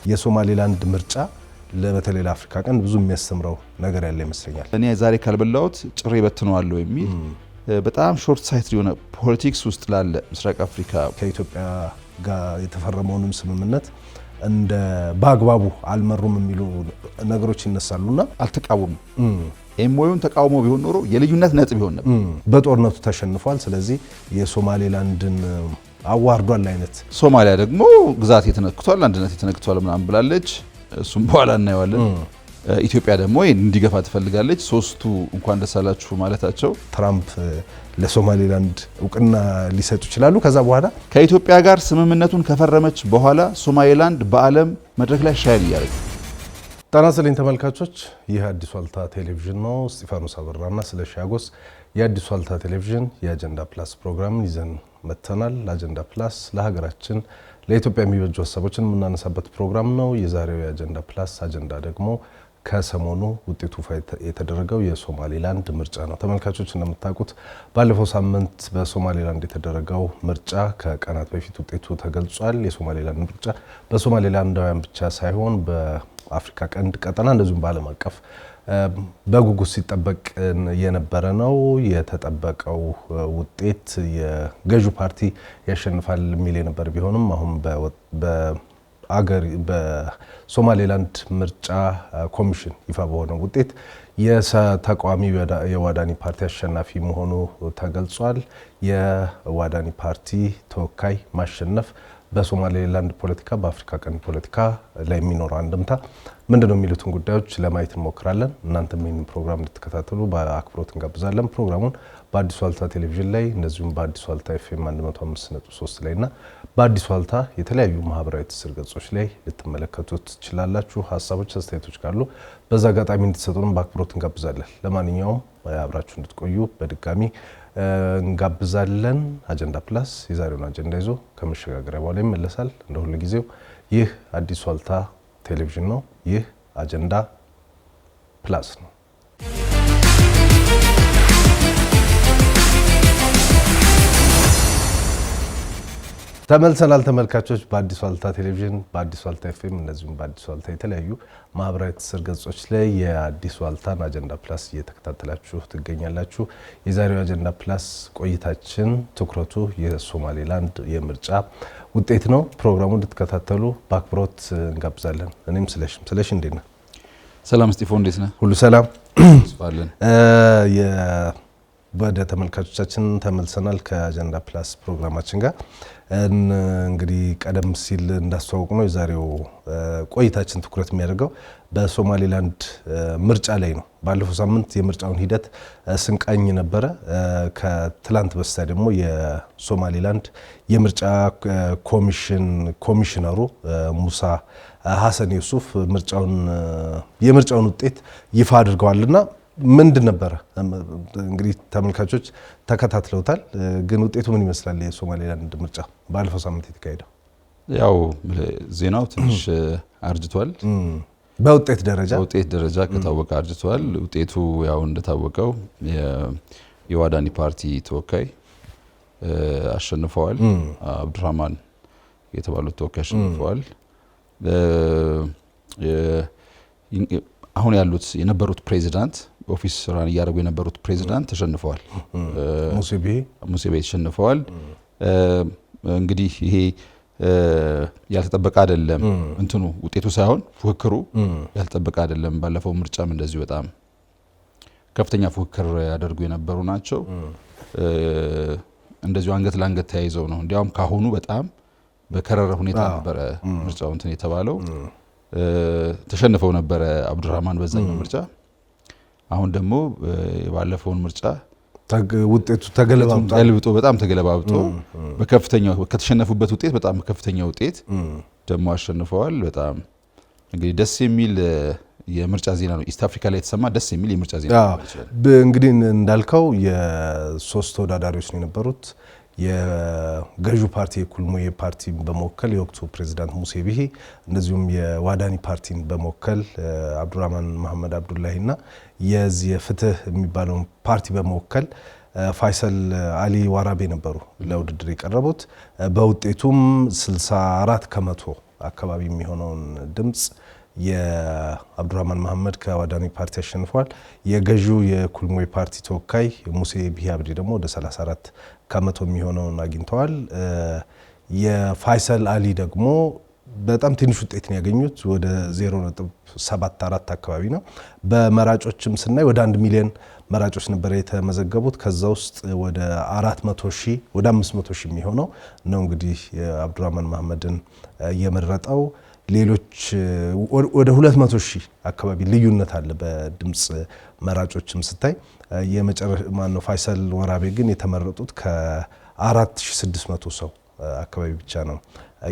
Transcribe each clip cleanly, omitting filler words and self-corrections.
የሶማሌላንድ ምርጫ ለበተለይ ለአፍሪካ ቀንድ ብዙ የሚያስተምረው ነገር ያለ ይመስለኛል። እኔ ዛሬ ካልበላሁት ጭሬ በትነዋለሁ የሚል በጣም ሾርት ሳይት የሆነ ፖለቲክስ ውስጥ ላለ ምስራቅ አፍሪካ ከኢትዮጵያ ጋር የተፈረመውንም ስምምነት እንደ በአግባቡ አልመሩም የሚሉ ነገሮች ይነሳሉና አልተቃወሙም። ኤምኦዩን ተቃውሞ ቢሆን ኖሮ የልዩነት ነጥብ ይሆን ነበር። በጦርነቱ ተሸንፏል። ስለዚህ የሶማሌላንድን አዋርዷል አይነት። ሶማሊያ ደግሞ ግዛት የተነክቷል፣ አንድነት የተነክቷል ምናምን ብላለች። እሱም በኋላ እናየዋለን። ኢትዮጵያ ደግሞ እንዲገፋ ትፈልጋለች። ሶስቱ እንኳን ደስ አላችሁ ማለታቸው ትራምፕ ለሶማሌላንድ እውቅና ሊሰጡ ይችላሉ። ከዛ በኋላ ከኢትዮጵያ ጋር ስምምነቱን ከፈረመች በኋላ ሶማሌላንድ በዓለም መድረክ ላይ ሻይን እያደረገ። ጤና ይስጥልኝ ተመልካቾች፣ ይህ አዲስ ዋልታ ቴሌቪዥን ነው። እስጢፋኖስ አበራና ስለሺ አጎስ የአዲስ ዋልታ ቴሌቪዥን የአጀንዳ ፕላስ ፕሮግራምን ይዘን መጥተናል። አጀንዳ ፕላስ ለሀገራችን ለኢትዮጵያ የሚበጁ ሀሳቦችን የምናነሳበት ፕሮግራም ነው። የዛሬው የአጀንዳ ፕላስ አጀንዳ ደግሞ ከሰሞኑ ውጤቱ የተደረገው የሶማሌላንድ ምርጫ ነው። ተመልካቾች እንደምታውቁት ባለፈው ሳምንት በሶማሌላንድ የተደረገው ምርጫ ከቀናት በፊት ውጤቱ ተገልጿል። የሶማሌላንድ ምርጫ በሶማሌላንዳውያን ብቻ ሳይሆን በአፍሪካ ቀንድ ቀጠና እንደዚሁም በዓለም አቀፍ በጉጉት ሲጠበቅ የነበረ ነው። የተጠበቀው ውጤት የገዢው ፓርቲ ያሸንፋል የሚል የነበር ቢሆንም አሁን በሶማሌላንድ ምርጫ ኮሚሽን ይፋ በሆነው ውጤት የተቃዋሚው የዋዳኒ ፓርቲ አሸናፊ መሆኑ ተገልጿል። የዋዳኒ ፓርቲ ተወካይ ማሸነፍ በሶማሌላንድ ፖለቲካ በአፍሪካ ቀንድ ፖለቲካ ላይ የሚኖረው አንድምታ ምንድነው የሚሉትን ጉዳዮች ለማየት እንሞክራለን። እናንተም ይህንን ፕሮግራም እንድትከታተሉ በአክብሮት እንጋብዛለን። ፕሮግራሙን በአዲስ ዋልታ ቴሌቪዥን ላይ እንደዚሁም በአዲስ ዋልታ ኤፍኤም 105.3 ላይ እና በአዲስ ዋልታ የተለያዩ ማህበራዊ ትስስር ገጾች ላይ ልትመለከቱት ትችላላችሁ። ሀሳቦች፣ አስተያየቶች ካሉ በዛ አጋጣሚ እንድትሰጡን በአክብሮት እንጋብዛለን። ለማንኛውም አብራችሁ እንድትቆዩ በድጋሚ እንጋብዛለን። አጀንዳ ፕላስ የዛሬውን አጀንዳ ይዞ ከመሸጋገሪያ በኋላ ይመለሳል። እንደ ሁሉ ጊዜው ይህ አዲስ ዋልታ ቴሌቪዥን ነው። ይህ አጀንዳ ፕላስ ነው። ተመልሰናል ተመልካቾች። በአዲስ ዋልታ ቴሌቪዥን በአዲስ ዋልታ ኤፍኤም እንደዚሁም በአዲስ ዋልታ የተለያዩ ማህበራዊ ትስስር ገጾች ላይ የአዲስ ዋልታን አጀንዳ ፕላስ እየተከታተላችሁ ትገኛላችሁ። የዛሬው አጀንዳ ፕላስ ቆይታችን ትኩረቱ የሶማሌላንድ የምርጫ ውጤት ነው። ፕሮግራሙን እንድትከታተሉ በአክብሮት እንጋብዛለን። እኔም ስለሺ እንዴት ነህ? ሰላም እስጢፎ፣ እንዴት ነህ? ሁሉ ሰላም ስፋለን። ወደ ተመልካቾቻችን ተመልሰናል ከአጀንዳ ፕላስ ፕሮግራማችን ጋር። እንግዲህ ቀደም ሲል እንዳስተዋወቅ ነው የዛሬው ቆይታችን ትኩረት የሚያደርገው በሶማሌላንድ ምርጫ ላይ ነው። ባለፈው ሳምንት የምርጫውን ሂደት ስንቃኝ ነበረ። ከትላንት በስቲያ ደግሞ የሶማሌላንድ የምርጫ ኮሚሽነሩ ሙሳ ሀሰን ዩሱፍ የምርጫውን ውጤት ይፋ አድርገዋልና ምንድን ነበረ? እንግዲህ ተመልካቾች ተከታትለውታል። ግን ውጤቱ ምን ይመስላል? የሶማሌላንድ ምርጫ ባለፈው ሳምንት የተካሄደው ያው ዜናው ትንሽ አርጅቷል። በውጤት ደረጃ ከታወቀ አርጅቷል። ውጤቱ ያው እንደታወቀው የዋዳኒ ፓርቲ ተወካይ አሸንፈዋል። አብዱራህማን የተባሉት ተወካይ አሸንፈዋል። አሁን ያሉት የነበሩት ፕሬዚዳንት ኦፊስ ራን እያደረጉ የነበሩት ፕሬዚዳንት ተሸንፈዋል። ሙሴቤ ተሸንፈዋል። እንግዲህ ይሄ ያልተጠበቀ አይደለም። እንትኑ ውጤቱ ሳይሆን ፉክክሩ ያልተጠበቀ አይደለም። ባለፈው ምርጫም እንደዚሁ በጣም ከፍተኛ ፉክክር ያደርጉ የነበሩ ናቸው። እንደዚሁ አንገት ለአንገት ተያይዘው ነው። እንዲያውም ካሁኑ በጣም በከረረ ሁኔታ ነበረ ምርጫው እንትን የተባለው። ተሸንፈው ነበረ አብዱራህማን በዛኛው ምርጫ። አሁን ደግሞ የባለፈውን ምርጫ ውጤቱ ተገለባብጦ በጣም ተገለባብጦ በከፍተኛው ከተሸነፉበት ውጤት በጣም ከፍተኛ ውጤት ደግሞ አሸንፈዋል። በጣም እንግዲህ ደስ የሚል የምርጫ ዜና ነው። ኢስት አፍሪካ ላይ የተሰማ ደስ የሚል የምርጫ ዜና ነው። እንግዲህ እንዳልከው የሶስት ተወዳዳሪዎች ነው የነበሩት። የገዢው ፓርቲ የኩልሙዬ ፓርቲ በመወከል የወቅቱ ፕሬዚዳንት ሙሴ ቢሂ፣ እንደዚሁም የዋዳኒ ፓርቲን በመወከል አብዱራህማን መሐመድ አብዱላሂና የዚህ የፍትህ የሚባለውን ፓርቲ በመወከል ፋይሰል አሊ ዋራቤ ነበሩ ለውድድር የቀረቡት። በውጤቱም 64 ከመቶ አካባቢ የሚሆነውን ድምጽ የአብዱራህማን መሐመድ ከዋዳኒ ፓርቲ አሸንፏል። የገዢው የኩልሞይ ፓርቲ ተወካይ ሙሴ ቢሂ አብዲ ደግሞ ወደ 34 ከመቶ የሚሆነውን አግኝተዋል። የፋይሰል አሊ ደግሞ በጣም ትንሽ ውጤት ነው ያገኙት፣ ወደ 0.74 አካባቢ ነው። በመራጮችም ስናይ ወደ 1 ሚሊዮን መራጮች ነበር የተመዘገቡት። ከዛ ውስጥ ወደ 400,000 ወደ 500,000 የሚሆነው ነው እንግዲህ አብዱራህማን መሐመድን የመረጠው። ሌሎች ወደ 200,000 አካባቢ ልዩነት አለ በድምጽ መራጮችም ስታይ። የመጨረሻው ፋይሰል ወራቤ ግን የተመረጡት ከ4600 ሰው አካባቢ ብቻ ነው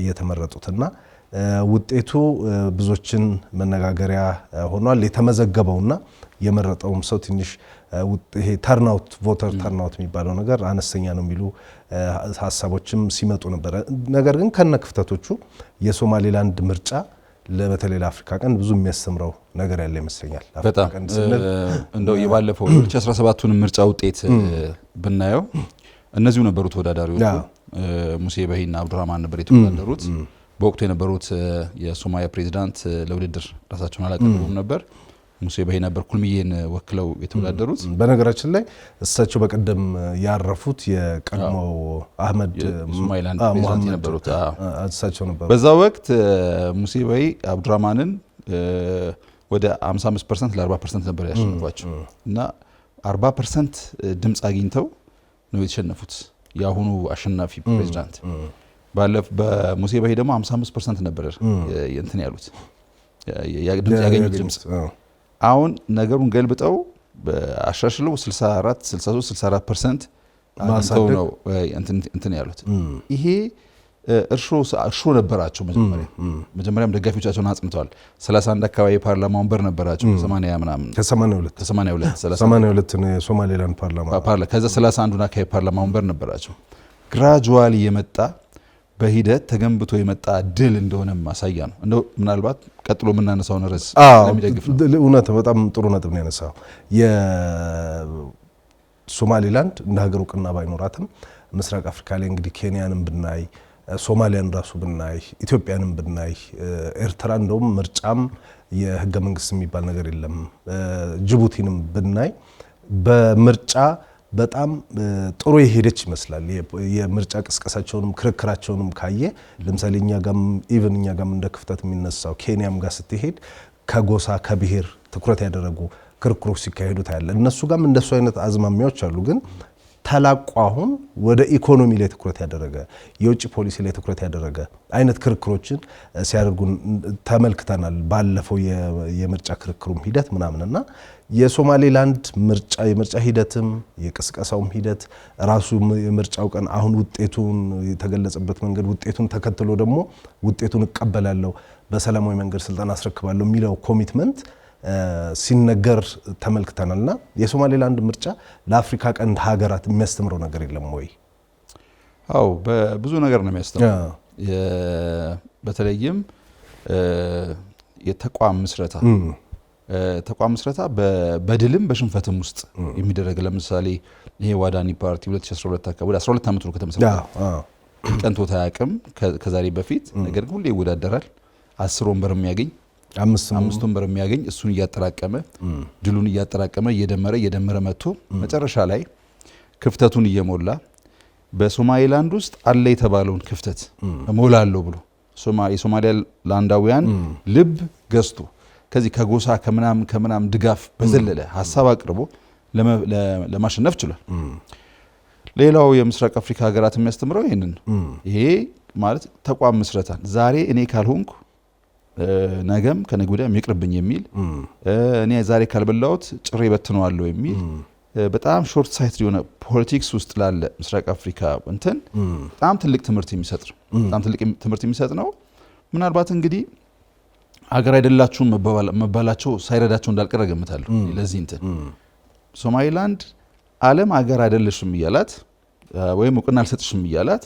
የተመረጡትና ውጤቱ ብዙዎችን መነጋገሪያ ሆኗል። የተመዘገበውና የመረጠውም ሰው ትንሽ ይሄ ተርናውት ቮተር ተርናውት የሚባለው ነገር አነስተኛ ነው የሚሉ ሀሳቦችም ሲመጡ ነበር። ነገር ግን ከነ ክፍተቶቹ የሶማሌላንድ ምርጫ በተለይ ለአፍሪካ ቀንድ ብዙ የሚያስተምረው ነገር ያለ ይመስለኛል። በጣም እንደው የባለፈው 2017ቱን ምርጫ ውጤት ብናየው እነዚሁ ነበሩ ተወዳዳሪዎቹ። ሙሴ ቢሂና አብዱራህማን ነበር የተወዳደሩት። በወቅቱ የነበሩት የሶማሊያ ፕሬዚዳንት ለውድድር ራሳቸውን አላቀረቡም ነበር። ሙሴ ቢሂ ነበር ኩልሚዬን ወክለው የተወዳደሩት። በነገራችን ላይ እሳቸው በቀደም ያረፉት የቀድሞው አህመድ ሶማሊላንድ ፕሬዚዳንት የነበሩት እሳቸው ነበሩ። በዛ ወቅት ሙሴ ቢሂ አብዱራህማንን ወደ 55% ለ40% ነበር ያሸነፏቸው እና 40% ድምፅ አግኝተው ነው የተሸነፉት የአሁኑ አሸናፊ ፕሬዚዳንት። በሙሴ ቢሂ ደግሞ 55% ነበር እንትን ያሉት ድምፅ ያገኙት ድምፅ። አሁን ነገሩን ገልብጠው አሻሽለው 64 63 64% አግኝተው ነው እንትን ያሉት። ይሄ እርሾ ነበራቸው። መጀመሪያም ደጋፊዎቻቸውን አጽንተዋል። 31 አካባቢ የፓርላማ ወንበር ነበራቸው ከ80 ምናምን ከ82 ነው የሶማሌላንድ ፓርላማ። ከዛ 31 አካባቢ ፓርላማ ወንበር ነበራቸው። ግራጁዋሊ የመጣ በሂደት ተገንብቶ የመጣ ድል እንደሆነ ማሳያ ነው። እንደው ምናልባት ቀጥሎ የምናነሳውን ርዕስ ለሚደግፍ ነው። እውነት በጣም ጥሩ ነጥብ ነው ያነሳው። የሶማሌላንድ እንደ ሀገር እውቅና ባይኖራትም ምስራቅ አፍሪካ ላይ እንግዲህ ኬንያንም ብናይ፣ ሶማሊያን ራሱ ብናይ፣ ኢትዮጵያንም ብናይ፣ ኤርትራ እንደውም ምርጫም የህገ መንግስት የሚባል ነገር የለም። ጅቡቲንም ብናይ በምርጫ በጣም ጥሩ የሄደች ይመስላል። የምርጫ ቅስቀሳቸውንም ክርክራቸውንም ካየ ለምሳሌ እኛ ጋም እንደ ክፍተት የሚነሳው ኬንያም ጋር ስትሄድ ከጎሳ ከብሔር ትኩረት ያደረጉ ክርክሮች ሲካሄዱ ታያለ። እነሱ ጋም እንደሱ አይነት አዝማሚያዎች አሉ። ግን ተላቋ አሁን ወደ ኢኮኖሚ ላይ ትኩረት ያደረገ የውጭ ፖሊሲ ላይ ትኩረት ያደረገ አይነት ክርክሮችን ሲያደርጉ ተመልክተናል። ባለፈው የምርጫ ክርክሩም ሂደት ምናምንና የሶማሌላንድ የምርጫ ሂደትም የቅስቀሳውም ሂደት ራሱ የምርጫው ቀን አሁን ውጤቱን የተገለጸበት መንገድ ውጤቱን ተከትሎ ደግሞ ውጤቱን እቀበላለሁ በሰላማዊ መንገድ ስልጣን አስረክባለሁ የሚለው ኮሚትመንት ሲነገር ተመልክተናልና የሶማሌላንድ ምርጫ ለአፍሪካ ቀንድ ሀገራት የሚያስተምረው ነገር የለም ወይ? አዎ በብዙ ነገር ነው የሚያስተምረው። በተለይም የተቋም ምስረታ በድልም በሽንፈትም ውስጥ የሚደረግ ለምሳሌ ይሄ ዋዳኒ ፓርቲ 2012 አካባቢ ወደ 12 ዓመት ነው ከተመሰረተ። ቀንቶት አያውቅም ከዛሬ በፊት። ነገር ግን ሁሌ ይወዳደራል። 10 ወንበር የሚያገኝ 5 ወንበር የሚያገኝ እሱን እያጠራቀመ ድሉን እያጠራቀመ እየደመረ መጥቶ መጨረሻ ላይ ክፍተቱን እየሞላ በሶማሌላንድ ውስጥ አለ የተባለውን ክፍተት እሞላለሁ ብሎ የሶማሌላንዳውያን ልብ ገዝቶ ከዚህ ከጎሳ ከምናም ድጋፍ በዘለለ ሀሳብ አቅርቦ ለማሸነፍ ችሏል። ሌላው የምስራቅ አፍሪካ ሀገራት የሚያስተምረው ይሄንን ይሄ ማለት ተቋም ምስረታን ዛሬ እኔ ካልሆንኩ ነገም ከነገ ወዲያም ይቅርብኝ የሚል እኔ ዛሬ ካልበላሁት ጭሬ በትነዋለሁ የሚል በጣም ሾርት ሳይት የሆነ ፖለቲክስ ውስጥ ላለ ምስራቅ አፍሪካ በጣም ትልቅ ትምህርት የሚሰጥ ነው። ምናልባት እንግዲህ ሀገር አይደላችሁም መባላቸው ሳይረዳቸው እንዳልቀረ ገምታለሁ። ለዚህ ሶማሌላንድ ዓለም ሀገር አይደለሽም እያላት ወይም እውቅና አልሰጥሽም እያላት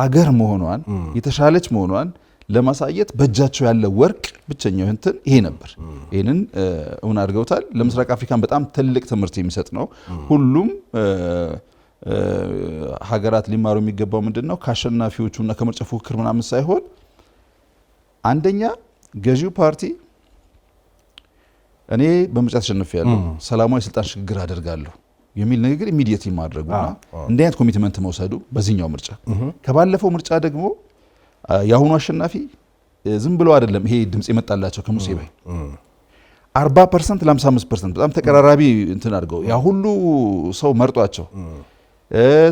አገር መሆኗን የተሻለች መሆኗን ለማሳየት በእጃቸው ያለ ወርቅ ብቸኛው ይሄ ነበር። ይሄንን እውን አድርገውታል። ለምስራቅ አፍሪካን በጣም ትልቅ ትምህርት የሚሰጥ ነው። ሁሉም ሀገራት ሊማሩ የሚገባው ምንድነው ከአሸናፊዎቹና ከምርጫ ፉክክር ምናምን ሳይሆን አንደኛ ገዢው ፓርቲ እኔ በምርጫ ተሸንፌያለሁ ሰላማዊ ስልጣን ሽግግር አደርጋለሁ የሚል ንግግር ኢሚዲየትሊ ማድረጉና እንደ አይነት ኮሚትመንት መውሰዱ በዚህኛው ምርጫ ከባለፈው ምርጫ ደግሞ ያሁኑ አሸናፊ ዝም ብሎ አይደለም ይሄ ድምጽ የመጣላቸው ከሙሴቤ 40% ለ55% በጣም ተቀራራቢ እንትን አድርገው ያ ሁሉ ሰው መርጧቸው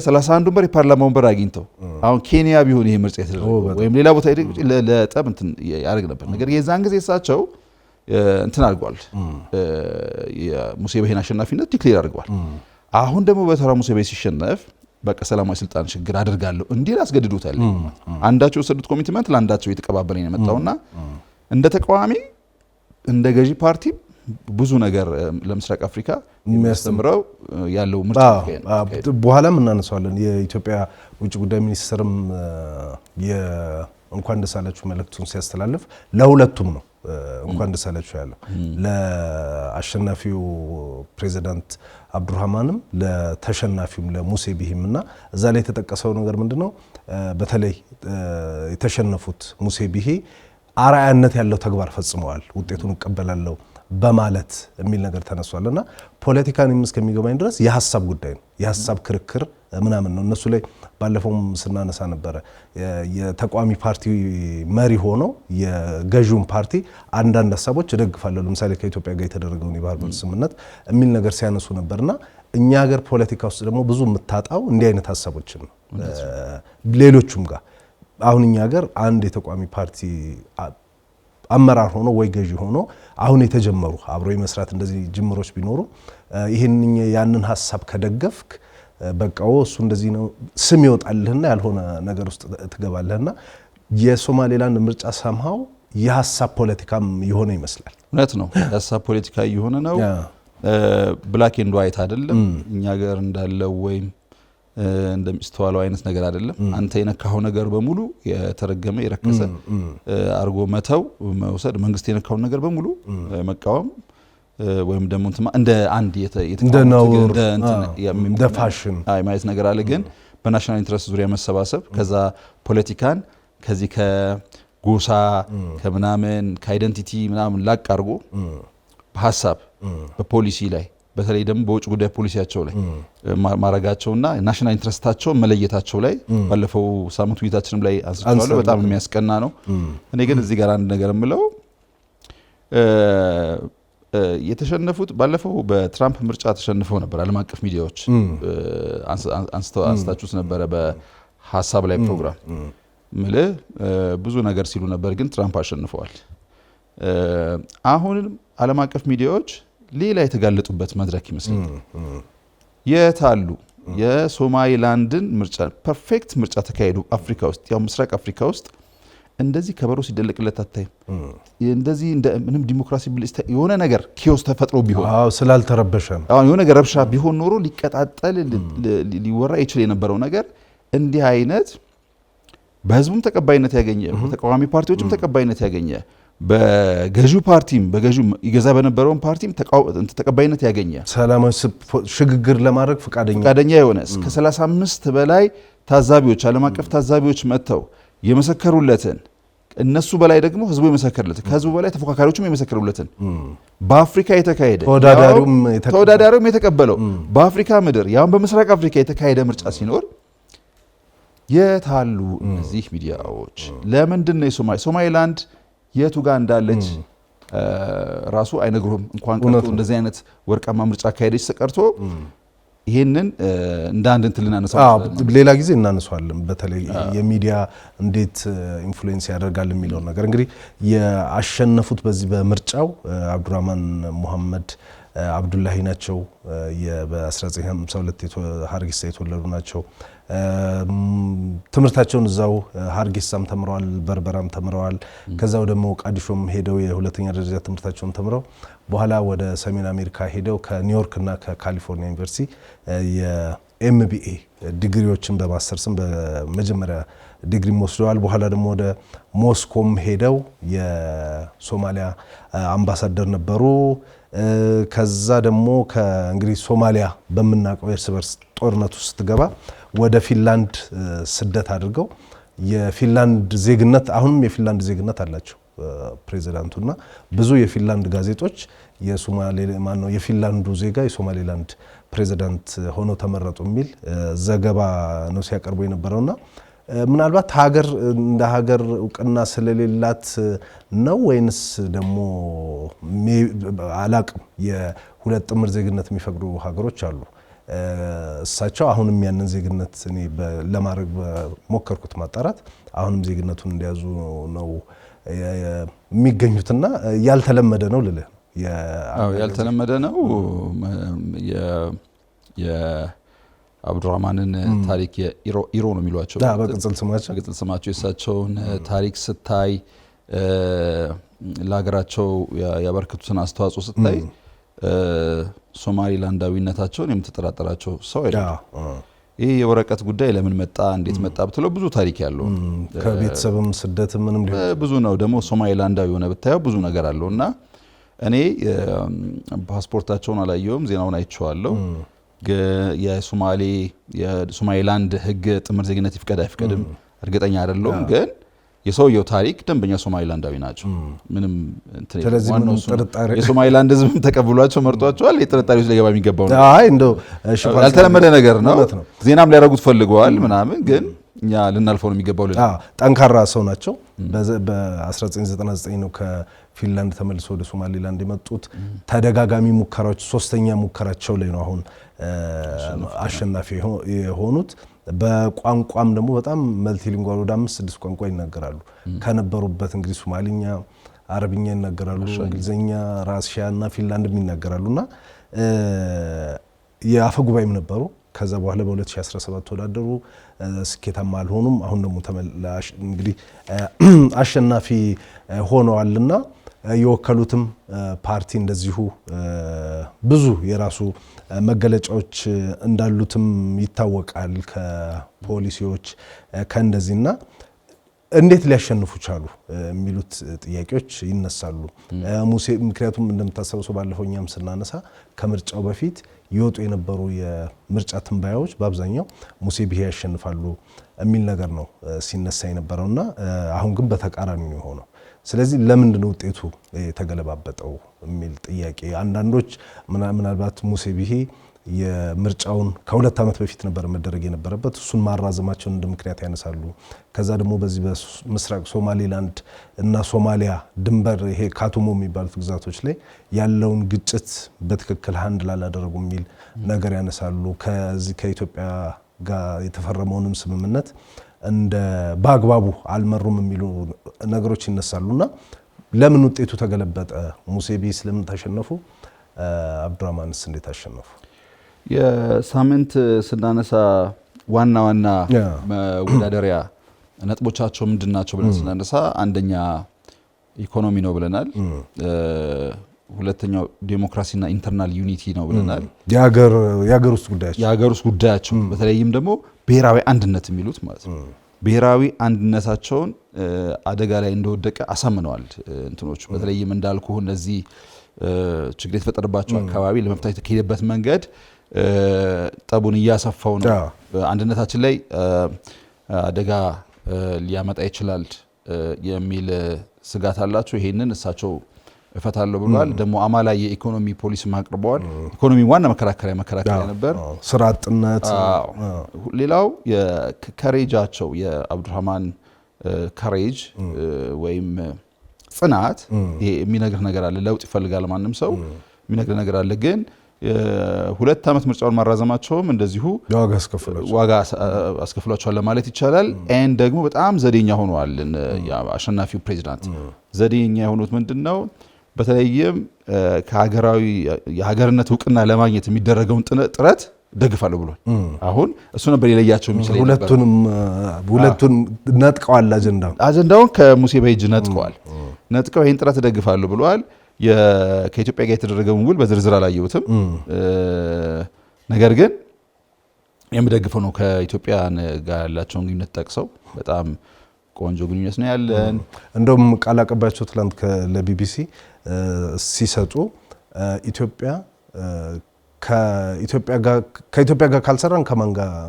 31 ወንበር የፓርላማ ወንበር አግኝተው አሁን ኬንያ ቢሆን ይሄ ምርጫ የተደረገው ወይም ሌላ ቦታ ለጠብ እንትን ያደርግ ነበር። ነገር የዛን ጊዜ እሳቸው እንትን አድርገዋል የሙሴቤን አሸናፊነት ዲክሌር አድርገዋል። አሁን ደግሞ በተራ ሙሴቤ ሲሸነፍ በቃ ሰላማዊ ስልጣን ሽግግር አደርጋለሁ እንዲል አስገድዶታል። አንዳቸው የወሰዱት ኮሚትመንት ለአንዳቸው የተቀባበለ ነው የመጣውና እንደ ተቃዋሚ እንደ ገዢ ፓርቲ ብዙ ነገር ለምስራቅ አፍሪካ የሚያስተምረው ያለው ምርጫ ነው። በኋላም እናነሳዋለን። የኢትዮጵያ ውጭ ጉዳይ ሚኒስትርም እንኳን ደስ አላችሁ መልእክቱን ሲያስተላልፍ ለሁለቱም ነው እንኳን ደስ አላችሁ ያለው ለአሸናፊው ፕሬዚዳንት አብዱራህማንም ለተሸናፊውም ለሙሴቢሂምና እዛ ላይ የተጠቀሰው ነገር ምንድነው? በተለይ የተሸነፉት ሙሴቢሂ አርአያነት ያለው ተግባር ፈጽመዋል ውጤቱን እቀበላለሁ በማለት የሚል ነገር ተነሷልና ፖለቲካን እስከሚገባኝ ድረስ የሐሳብ ጉዳይ ነው የሐሳብ ክርክር ምናምን ነው። እነሱ ላይ ባለፈውም ስናነሳ ነበረ የተቋሚ ፓርቲ መሪ ሆኖ የገዢውን ፓርቲ አንዳንድ ሐሳቦች እደግፋለሁ ለምሳሌ ከኢትዮጵያ ጋር የተደረገውን የባህር በር ስምምነት የሚል ነገር ሲያነሱ ነበርና እኛ ሀገር ፖለቲካ ውስጥ ደግሞ ብዙ የምታጣው እንዲህ አይነት ሐሳቦችን ነው። ሌሎቹም ጋር አሁን እኛ ሀገር አንድ የተቋሚ ፓርቲ አመራር ሆኖ ወይ ገዢ ሆኖ አሁን የተጀመሩ አብሮ የመስራት እንደዚህ ጅምሮች ቢኖሩ ይሄን ያንን ሐሳብ ከደገፍክ በቃው እሱ እንደዚህ ነው ስም ይወጣልህና ያልሆነ ነገር ውስጥ ትገባለህና የሶማሌላንድ ምርጫ ሰምሃው የሐሳብ ፖለቲካም የሆነ ይመስላል። እውነት ነው የሐሳብ ፖለቲካ የሆነ ነው። ብላክ ኤንድ ዋይት አይደለም እኛ ሀገር እንዳለው ወይም እንደሚስተዋለው አይነት ነገር አይደለም። አንተ የነካው ነገር በሙሉ የተረገመ የረከሰ አርጎ መተው መውሰድ መንግስት የነካው ነገር በሙሉ መቃወም ወይም ደግሞ እንደ አንድ እንደ ፋሽን ማየት ነገር አለ። ግን በናሽናል ኢንትረስት ዙሪያ መሰባሰብ ከዛ ፖለቲካን ከዚህ ከጎሳ ከምናምን ከአይደንቲቲ ምናምን ላቅ አርጎ በሐሳብ በፖሊሲ ላይ በተለይ ደግሞ በውጭ ጉዳይ ፖሊሲያቸው ላይ ማረጋቸውና ናሽናል ኢንትረስታቸው መለየታቸው ላይ ባለፈው ሳምንት ውይይታችንም ላይ አንስቻለሁ። በጣም የሚያስቀና ነው። እኔ ግን እዚህ ጋር አንድ ነገር የምለው የተሸነፉት ባለፈው በትራምፕ ምርጫ ተሸንፈው ነበር። ዓለም አቀፍ ሚዲያዎች አንስታችሁት ነበረ በሐሳብ ላይ ፕሮግራም ምልህ ብዙ ነገር ሲሉ ነበር። ግን ትራምፕ አሸንፈዋል። አሁንም ዓለም አቀፍ ሚዲያዎች ሌላ የተጋለጡበት መድረክ ይመስላል። የታሉ የሶማሊላንድን ምርጫ ፐርፌክት ምርጫ ተካሄዱ አፍሪካ ውስጥ ያው ምስራቅ አፍሪካ ውስጥ እንደዚህ ከበሮ ሲደለቅለት አታይም። እንደዚህ ምንም ዲሞክራሲ ብልስታ የሆነ ነገር ኪዮስ ተፈጥሮ ቢሆን ስላልተረበሸ የሆነ ነገር ረብሻ ቢሆን ኖሮ ሊቀጣጠል ሊወራ ይችል የነበረው ነገር እንዲህ አይነት በህዝቡም ተቀባይነት ያገኘ በተቃዋሚ ፓርቲዎችም ተቀባይነት ያገኘ በገዢው ፓርቲም በገዢው ይገዛ በነበረውን ፓርቲም ተቀባይነት ያገኘ ሰላማዊ ሽግግር ለማድረግ ፈቃደኛ የሆነ እስከ 35 በላይ ታዛቢዎች ዓለም አቀፍ ታዛቢዎች መጥተው የመሰከሩለትን እነሱ በላይ ደግሞ ህዝቡ የመሰከረለትን ከህዝቡ በላይ ተፎካካሪዎችም የመሰከሩለትን በአፍሪካ የተካሄደ ተወዳዳሪውም የተቀበለው በአፍሪካ ምድር ያው በምስራቅ አፍሪካ የተካሄደ ምርጫ ሲኖር የታሉ እነዚህ ሚዲያዎች? ለምንድን ነው ሶማሊላንድ የቱ ጋር እንዳለች ራሱ አይነግሩም። እንኳን ቀርቶ እንደዚህ አይነት ወርቃማ ምርጫ ካሄደች ተቀርቶ ይሄንን እንደ አንድ እንትን ልናነሳው ሌላ ጊዜ እናነሳዋለን። በተለይ የሚዲያ እንዴት ኢንፍሉዌንስ ያደርጋል የሚለው ነገር እንግዲህ ያሸነፉት በዚህ በምርጫው አብዱራህማን ሙሐመድ አብዱላሂ ናቸው። በ1952 ሀርጌሳ የተወለዱ ናቸው። ትምህርታቸውን እዛው ሀርጌሳም ተምረዋል፣ በርበራም ተምረዋል። ከዛው ደግሞ ቃዲሾም ሄደው የሁለተኛ ደረጃ ትምህርታቸውን ተምረው በኋላ ወደ ሰሜን አሜሪካ ሄደው ከኒውዮርክ እና ከካሊፎርኒያ ዩኒቨርሲቲ የኤምቢኤ ዲግሪዎችን በማስተርስም በመጀመሪያ ዲግሪም ወስደዋል። በኋላ ደግሞ ወደ ሞስኮም ሄደው የሶማሊያ አምባሳደር ነበሩ። ከዛ ደግሞ ከእንግዲህ ሶማሊያ በምናውቀው የእርስ በርስ ጦርነት ውስጥ ስትገባ ወደ ፊንላንድ ስደት አድርገው የፊንላንድ ዜግነት አሁንም የፊንላንድ ዜግነት አላቸው ፕሬዚዳንቱና ብዙ የፊንላንድ ጋዜጦች የፊንላንዱ ዜጋ የሶማሌላንድ ፕሬዚዳንት ሆነው ተመረጡ የሚል ዘገባ ነው ሲያቀርቡ የነበረውና ምናልባት ሀገር እንደ ሀገር እውቅና ስለሌላት ነው ወይንስ ደግሞ አላቅም የሁለት ጥምር ዜግነት የሚፈቅዱ ሀገሮች አሉ። እሳቸው አሁንም ያንን ዜግነት እኔ ለማድረግ በሞከርኩት ማጣራት አሁንም ዜግነቱን እንደያዙ ነው የሚገኙትና ያልተለመደ ነው ልልህ ያልተለመደ ነው። የአብዱራህማንን ታሪክ ኢሮ ነው የሚሏቸው በቅጽል ስማቸው የእሳቸውን ታሪክ ስታይ ለሀገራቸው ያበረከቱትን አስተዋጽኦ ስታይ ሶማሊላንዳዊነታቸውን የምትጠራጠራቸው ሰው አይደለም። ይህ የወረቀት ጉዳይ ለምን መጣ እንዴት መጣ ብትለው ብዙ ታሪክ ያለው ከቤተሰብም ስደትም ምንም ብዙ ነው። ደግሞ ሶማሊላንዳዊ ሆነ ብታየው ብዙ ነገር አለው እና እኔ ፓስፖርታቸውን አላየውም፣ ዜናውን አይቼዋለሁ። የሶማሊላንድ ሕግ ጥምር ዜግነት ይፍቀድ አይፍቀድም እርግጠኛ አይደለሁም፣ ግን የሰውየው ታሪክ ደንበኛ ሶማሊላንዳዊ ናቸው። ምንም የሶማሊላንድ ሕዝብም ተቀብሏቸው መርጧቸዋል። የጥርጣሬ ውስጥ ሊገባ የሚገባው ነው። ያልተለመደ ነገር ነው። ዜናም ሊያደርጉት ፈልገዋል ምናምን፣ ግን እኛ ልናልፈው ነው የሚገባው። ጠንካራ ሰው ናቸው። በ1999 ነው ከፊንላንድ ተመልሶ ወደ ሶማሊላንድ የመጡት። ተደጋጋሚ ሙከራዎች፣ ሶስተኛ ሙከራቸው ላይ ነው አሁን አሸናፊ የሆኑት። በቋንቋም ደግሞ በጣም መልቲሊንጓል ወደ 5-6 ቋንቋ ይናገራሉ። ከነበሩበት እንግዲህ ሶማሊኛ፣ አረብኛ ይናገራሉ፣ እንግሊዝኛ፣ ራሽያ እና ፊንላንድም ይናገራሉና የአፈ ጉባኤም ነበሩ። ከዛ በኋላ በ2017 ተወዳደሩ፣ ስኬታማ አልሆኑም። አሁን ደግሞ ተመላሽ እንግዲህ አሸናፊ ሆነዋልና የወከሉትም ፓርቲ እንደዚሁ ብዙ የራሱ መገለጫዎች እንዳሉትም ይታወቃል። ከፖሊሲዎች ከእንደዚህና እንዴት ሊያሸንፉ ቻሉ የሚሉት ጥያቄዎች ይነሳሉ። ምክንያቱም እንደምታስታውሰው ባለፈው እኛም ስናነሳ ከምርጫው በፊት ይወጡ የነበሩ የምርጫ ትንባያዎች በአብዛኛው ሙሴ ቢሂ ያሸንፋሉ የሚል ነገር ነው ሲነሳ የነበረውና አሁን ግን በተቃራኒ ነው የሆነው። ስለዚህ ለምንድን ነው ውጤቱ የተገለባበጠው የሚል ጥያቄ አንዳንዶች ምናልባት ሙሴ ቢሂ የምርጫውን ከ2 ዓመት በፊት ነበር መደረግ የነበረበት፣ እሱን ማራዘማቸውን እንደ ምክንያት ያነሳሉ። ከዛ ደግሞ በዚህ በምስራቅ ሶማሌላንድ እና ሶማሊያ ድንበር ይሄ ካቱሞ የሚባሉት ግዛቶች ላይ ያለውን ግጭት በትክክል ሃንድል አላደረጉ የሚል ነገር ያነሳሉ። ከዚህ ከኢትዮጵያ ጋር የተፈረመውንም ስምምነት እንደ በአግባቡ አልመሩም የሚሉ ነገሮች ይነሳሉና ለምን ውጤቱ ተገለበጠ? ሙሴ ቢሂ ስለምን ተሸነፉ? አብዱራህማንስ እንዴት አሸነፉ? የሳምንት ስናነሳ ዋና ዋና መወዳደሪያ ነጥቦቻቸው ምንድናቸው ብለን ስናነሳ አንደኛ ኢኮኖሚ ነው ብለናል። ሁለተኛው ዴሞክራሲና ኢንተርናል ዩኒቲ ነው ብለናል። የሀገር ውስጥ ጉዳያቸው በተለይም ደግሞ ብሔራዊ አንድነት የሚሉት ማለት ነው። ብሔራዊ አንድነታቸውን አደጋ ላይ እንደወደቀ አሳምነዋል እንትኖቹ። በተለይም እንዳልኩ እነዚህ ችግር የተፈጠረባቸው አካባቢ ለመፍታት የተካሄደበት መንገድ ጠቡን እያሰፋው ነው። አንድነታችን ላይ አደጋ ሊያመጣ ይችላል የሚል ስጋት አላቸው። ይሄንን እሳቸው እፈታለሁ ብለዋል። ደግሞ አማላይ የኢኮኖሚ ፖሊሲ አቅርበዋል። ኢኮኖሚ ዋና መከራከሪያ ነበር። ስራ አጥነት። ሌላው ከሬጃቸው የአብዱራህማን ከሬጅ ወይም ጽናት ይሄ የሚነግር ነገር አለ። ለውጥ ይፈልጋል ማንም ሰው የሚነግር ነገር አለ። ግን 2 ዓመት ምርጫውን ማራዘማቸውም እንደዚሁ ዋጋ አስከፍሏቸዋል ለማለት ይቻላል። ኤን ደግሞ በጣም ዘዴኛ ሆነዋል። አሸናፊው ፕሬዚዳንት ዘዴኛ የሆኑት ምንድነው? በተለይም ከሀገራዊ የሀገርነት እውቅና ለማግኘት የሚደረገውን ጥረት ደግፋለሁ ብሏል። አሁን እሱ ነበር የለያቸው የሚችል። ሁለቱን ነጥቀዋል። አጀንዳውን ከሙሴ ቢሂ እጅ ነጥቀው ይህን ጥረት ደግፋለሁ ብለዋል። ከኢትዮጵያ ጋር የተደረገውን ውል በዝርዝር አላየሁትም፣ ነገር ግን የሚደግፈው ነው። ከኢትዮጵያ ጋር ያላቸውን ግንኙነት ጠቅሰው በጣም ቆንጆ ግንኙነት ነው ያለን። እንደውም ቃል አቀባያቸው ትላንት ለቢቢሲ ሲሰጡ ኢትዮጵያ ከኢትዮጵያ ጋር ካልሰራን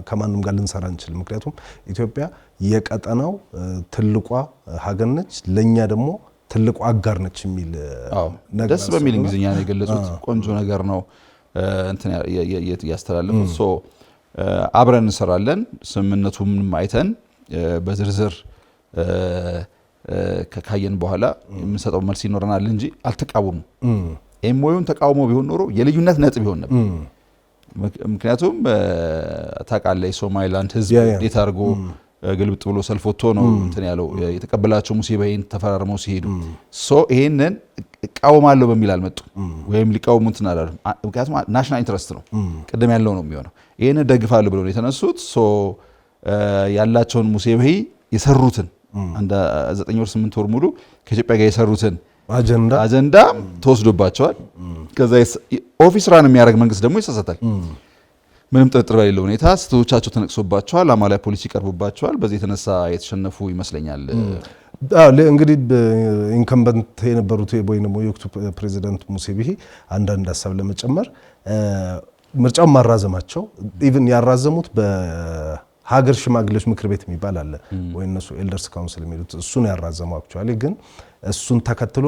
ከማንም ጋር ልንሰራ አንችልም። ምክንያቱም ኢትዮጵያ የቀጠናው ትልቋ ሀገር ነች፣ ለኛ ደግሞ ትልቁ አጋር ነች የሚል ነገር ደስ በሚል እንግሊዝኛ ነው የገለጹት። ቆንጆ ነገር ነው እንትን ያስተላለፉት። ሶ አብረን እንሰራለን። ስምምነቱንም አይተን በዝርዝር ካየን በኋላ የምንሰጠው መልስ ይኖረናል እንጂ አልተቃወሙም። ኤምኦዩን ተቃውሞ ቢሆን ኖሮ የልዩነት ነጥብ ይሆን ነበር። ምክንያቱም ታውቃለህ የሶማሊላንድ ህዝብ እንዴት አድርጎ ግልብጥ ብሎ ሰልፍ ወጥቶ ነው እንትን ያለው የተቀበላቸው ሙሴ በይን ተፈራርመው ሲሄዱ ይሄንን እቃወማለሁ በሚል አልመጡ ወይም ሊቃወሙ እንትን አላሉ። ምክንያቱም ናሽናል ኢንትረስት ነው ቅድም ያለው ነው የሚሆነው። ይሄንን ደግፋለሁ ብለው ነው የተነሱት። ያላቸውን ሙሴ በይ የሰሩትን አንድ 9 ወር 8 ወር ሙሉ ከኢትዮጵያ ጋር የሰሩትን አጀንዳ ተወስዶባቸዋል። ከዛ ኦፊስ ራን የሚያደርግ መንግስት ደግሞ ይሰሰታል። ምንም ጥርጥር በሌለው ሁኔታ ስህተቶቻቸው ተነቅሶባቸዋል። አማላይ ፖሊሲ ቀርቦባቸዋል። በዚህ የተነሳ የተሸነፉ ይመስለኛል። እንግዲህ ኢንከምበንት የነበሩት የወቅቱ ፕሬዚዳንት ሙሴ ቢሂ አንዳንድ ሀሳብ ለመጨመር ምርጫውን ማራዘማቸው ኢቭን ያራዘሙት በሀገር ሽማግሌዎች ምክር ቤት የሚባል አለ ወይ እነሱ ኤልደርስ ካውንስል የሚሉት እሱን ያራዘሙ አክቹአሊ ግን እሱን ተከትሎ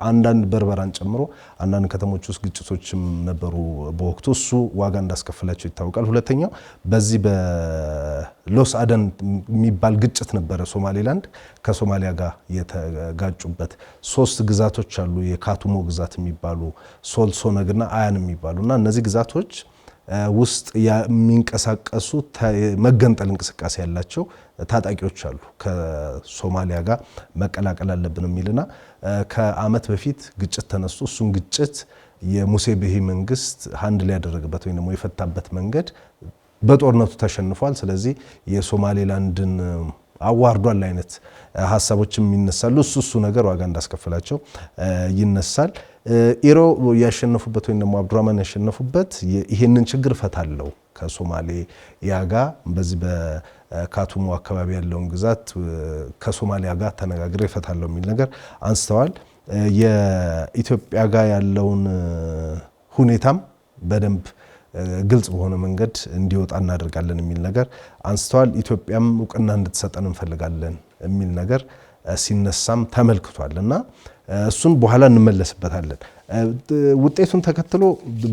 አንዳንድ በርበራን ጨምሮ አንዳንድ ከተሞች ውስጥ ግጭቶችም ነበሩ በወቅቱ። እሱ ዋጋ እንዳስከፈላቸው ይታወቃል። ሁለተኛው በዚህ በሎስ አደን የሚባል ግጭት ነበረ። ሶማሌላንድ ከሶማሊያ ጋር የተጋጩበት 3 ግዛቶች አሉ። የካቱሞ ግዛት የሚባሉ ሶልሶነግና አያን የሚባሉና እነዚህ ግዛቶች ውስጥ የሚንቀሳቀሱ መገንጠል እንቅስቃሴ ያላቸው ታጣቂዎች አሉ። ከሶማሊያ ጋር መቀላቀል አለብን የሚልና ከአመት በፊት ግጭት ተነስቶ እሱን ግጭት የሙሴ ቢሂ መንግስት ሃንድል ያደረገበት ወይ ደግሞ የፈታበት መንገድ በጦርነቱ ተሸንፏል። ስለዚህ የሶማሌላንድን አዋርዷል አይነት ሀሳቦችም ይነሳሉ። እሱ ነገር ዋጋ እንዳስከፈላቸው ይነሳል። ኢሮ ያሸነፉበት ወይ ደግሞ አብዱራህማን ያሸነፉበት ይሄንን ችግር ፈታለው ከሶማሊያ ጋር በዚህ በካቱሞ አካባቢ ያለውን ግዛት ከሶማሊያ ጋር ተነጋግሬ ፈታለው የሚል ነገር አንስተዋል። የኢትዮጵያ ጋር ያለውን ሁኔታም በደንብ ግልጽ በሆነ መንገድ እንዲወጣ እናደርጋለን የሚል ነገር አንስተዋል። ኢትዮጵያም እውቅና እንድትሰጠን እንፈልጋለን የሚል ነገር ሲነሳም ተመልክቷል እና እሱን በኋላ እንመለስበታለን። ውጤቱን ተከትሎ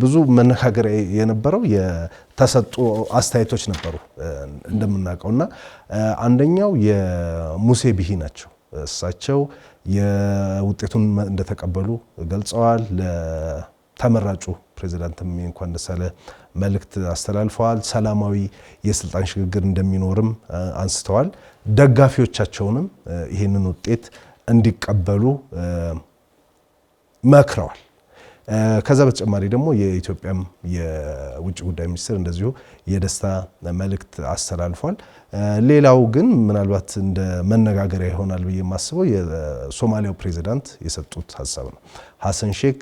ብዙ መነጋገሪያ የነበረው የተሰጡ አስተያየቶች ነበሩ እንደምናውቀውና አንደኛው የሙሴ ቢሂ ናቸው። እሳቸው የውጤቱን እንደተቀበሉ ገልጸዋል። ለተመራጩ ፕሬዚዳንትም እንኳን ደስ አለ መልእክት አስተላልፈዋል። ሰላማዊ የስልጣን ሽግግር እንደሚኖርም አንስተዋል። ደጋፊዎቻቸውንም ይህንን ውጤት እንዲቀበሉ መክረዋል። ከዛ በተጨማሪ ደግሞ የኢትዮጵያም የውጭ ጉዳይ ሚኒስትር እንደዚሁ የደስታ መልእክት አስተላልፏል። ሌላው ግን ምናልባት እንደ መነጋገሪያ ይሆናል ብዬ የማስበው የሶማሊያው ፕሬዚዳንት የሰጡት ሀሳብ ነው። ሀሰን ሼክ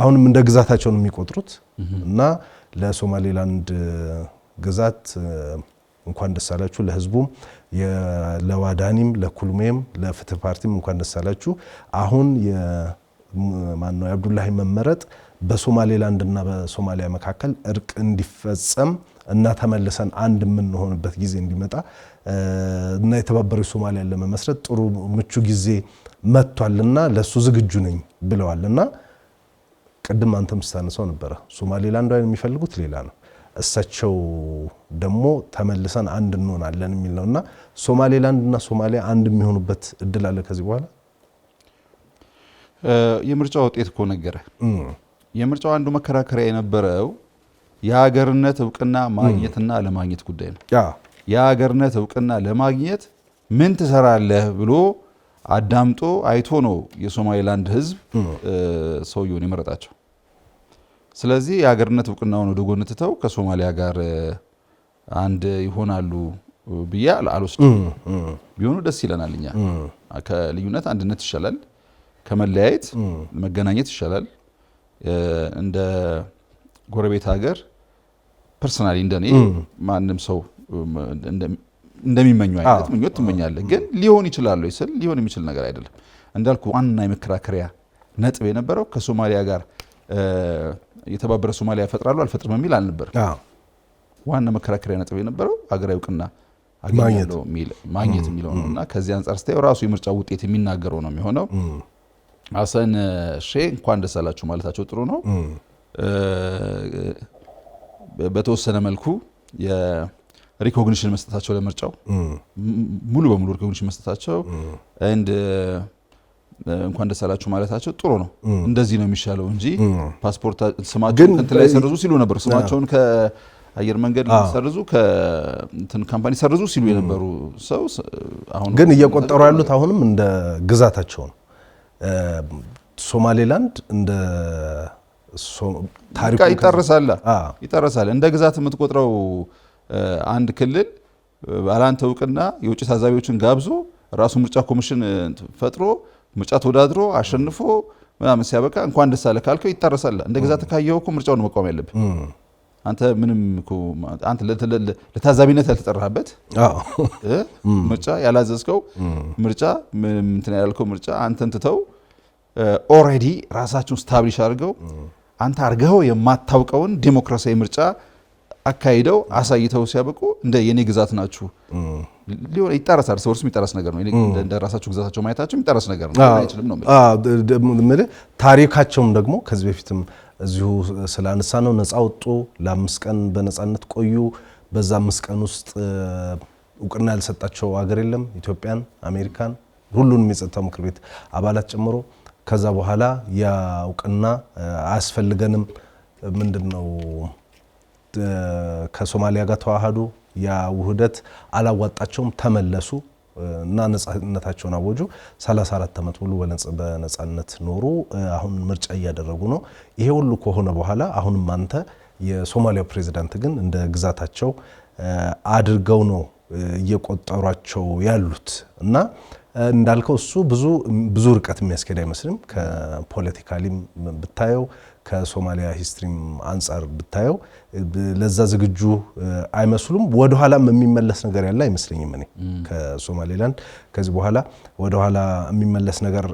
አሁንም እንደ ግዛታቸው ነው የሚቆጥሩት እና ለሶማሌላንድ ግዛት እንኳን ደስ አላችሁ፣ ለህዝቡም ለዋዳኒም ለኩልሜም ለፍትህ ፓርቲም እንኳን ደስ አላችሁ። አሁን ማነው የአብዱላሂ መመረጥ በሶማሌላንድና በሶማሊያ መካከል እርቅ እንዲፈጸም እና ተመልሰን አንድ የምንሆንበት ጊዜ እንዲመጣ እና የተባበረው ሶማሊያን ለመመስረት ጥሩ ምቹ ጊዜ መጥቷልና ለሱ ዝግጁ ነኝ ብለዋልና ቅድም አንተም ስታነሳው ነበረ ሶማሌላንድ የሚፈልጉት ሌላ ነው፣ እሳቸው ደግሞ ተመልሰን አንድ እንሆናለን የሚል ነውና ሶማሌላንድና ሶማሊያ አንድ የሚሆኑበት እድል አለ ከዚህ በኋላ። የምርጫው ውጤት እኮ ነገረ የምርጫው አንዱ መከራከሪያ የነበረው የሀገርነት እውቅና ማግኘትና ለማግኘት ጉዳይ ነው። የሀገርነት እውቅና ለማግኘት ምን ትሰራለህ ብሎ አዳምጦ አይቶ ነው የሶማሌላንድ ህዝብ ሰውየውን የመረጣቸው። ስለዚህ የሀገርነት እውቅናውን ወደ ጎን ትተው ከሶማሊያ ጋር አንድ ይሆናሉ ብዬ አልወስድም። ቢሆኑ ደስ ይለናል። እኛ ከልዩነት አንድነት ይሻላል፣ ከመለያየት መገናኘት ይሻላል። እንደ ጎረቤት ሀገር ፐርሰናሊ እንደኔ ማንም ሰው እንደሚመኘው አይነት ምኞት ትመኛለህ። ግን ሊሆን ይችላል ወይ ስል ሊሆን የሚችል ነገር አይደለም። እንዳልኩ ዋና የመከራከሪያ ነጥብ የነበረው ከሶማሊያ ጋር የተባበረ ሶማሊያ ፈጥራሉ አልፈጥርም የሚል አልነበር። ዋና መከራከሪያ ነጥብ የነበረው ሀገራዊ እውቅና ማግኘት የሚለው ነውና ከዚህ አንጻር ስታየው ራሱ የምርጫ ውጤት የሚናገረው ነው የሚሆነው። ሐሰን ሼህ እንኳን ደስ አላችሁ ማለታቸው ጥሩ ነው። በተወሰነ መልኩ የሪኮግኒሽን መስጠታቸው ለምርጫው ሙሉ በሙሉ ሪኮግኒሽን መስጠታቸው and እንኳን ደስ አላችሁ ማለታቸው ጥሩ ነው። እንደዚህ ነው የሚሻለው እንጂ ፓስፖርት ስማቸውን እንትን ላይ ሰርዙ ሲሉ ነበር። ስማቸውን ከአየር መንገድ ሰርዙ ከእንትን ካምፓኒ ሰርዙ ሲሉ የነበሩ ሰው አሁን ግን እየቆጠሩ ያሉት አሁንም እንደ ግዛታቸው ነው። ሶማሌላንድ እንደ ታሪኩ ይጠረሳል። እንደ ግዛት የምትቆጥረው አንድ ክልል ባላንተ እውቅና የውጭ ታዛቢዎችን ጋብዞ ራሱ ምርጫ ኮሚሽን ፈጥሮ ምርጫ ተወዳድሮ አሸንፎ ምናምን ሲያበቃ እንኳን ደስ አለ ካልከው ይጠረሳል። እንደ ግዛት ካየው እኮ ምርጫውን መቃወም ያለብህ አንተ ምንም እኮ አንተ ለታዛቢነት ያልተጠራህበት ምርጫ ያላዘዝከው ምርጫ ምንም እንትን ያልከው ምርጫ አንተን ትተው ኦሬዲ ራሳቸውን ስታብሊሽ አድርገው አንተ አርገው የማታውቀውን ዲሞክራሲያዊ ምርጫ አካሂደው አሳይተው ሲያበቁ እንደ የኔ ግዛት ናችሁ ሊሆን ይጣራሳል። ሰውርስ የሚጣራስ ነገር ነው። እንደ ራሳቸው ግዛታቸው ማየታቸው የሚጣራስ ነገር ነው። አይችልም ነው ማለት ታሪካቸውም ደግሞ ከዚህ በፊትም እዚሁ ስላነሳ ነው ነፃ ወጡ፣ ለ5 ቀን በነፃነት ቆዩ። በዛ 5 ቀን ውስጥ እውቅና ያልሰጣቸው ሀገር የለም። ኢትዮጵያን፣ አሜሪካን፣ ሁሉንም የጸጥታው ምክር ቤት አባላት ጨምሮ ከዛ በኋላ ያ እውቅና አያስፈልገንም ምንድነው ከሶማሊያ ጋር ተዋሃዱ። ያ ውህደት አላዋጣቸውም፣ ተመለሱ እና ነፃነታቸውን አወጁ። 34 ዓመት ሙሉ በነፃነት ኖሩ። አሁን ምርጫ እያደረጉ ነው። ይሄ ሁሉ ከሆነ በኋላ አሁንም አንተ የሶማሊያው ፕሬዚዳንት ግን እንደ ግዛታቸው አድርገው ነው እየቆጠሯቸው ያሉት እና እንዳልከው እሱ ብዙ ርቀት የሚያስኬድ አይመስልም። ከፖለቲካሊም ብታየው ከሶማሊያ ሂስትሪም አንጻር ብታየው ለዛ ዝግጁ አይመስሉም። ወደ ኋላም የሚመለስ ነገር ያለ አይመስለኝም። እኔ ከሶማሌላንድ ከዚህ በኋላ ወደ ኋላ የሚመለስ ነገር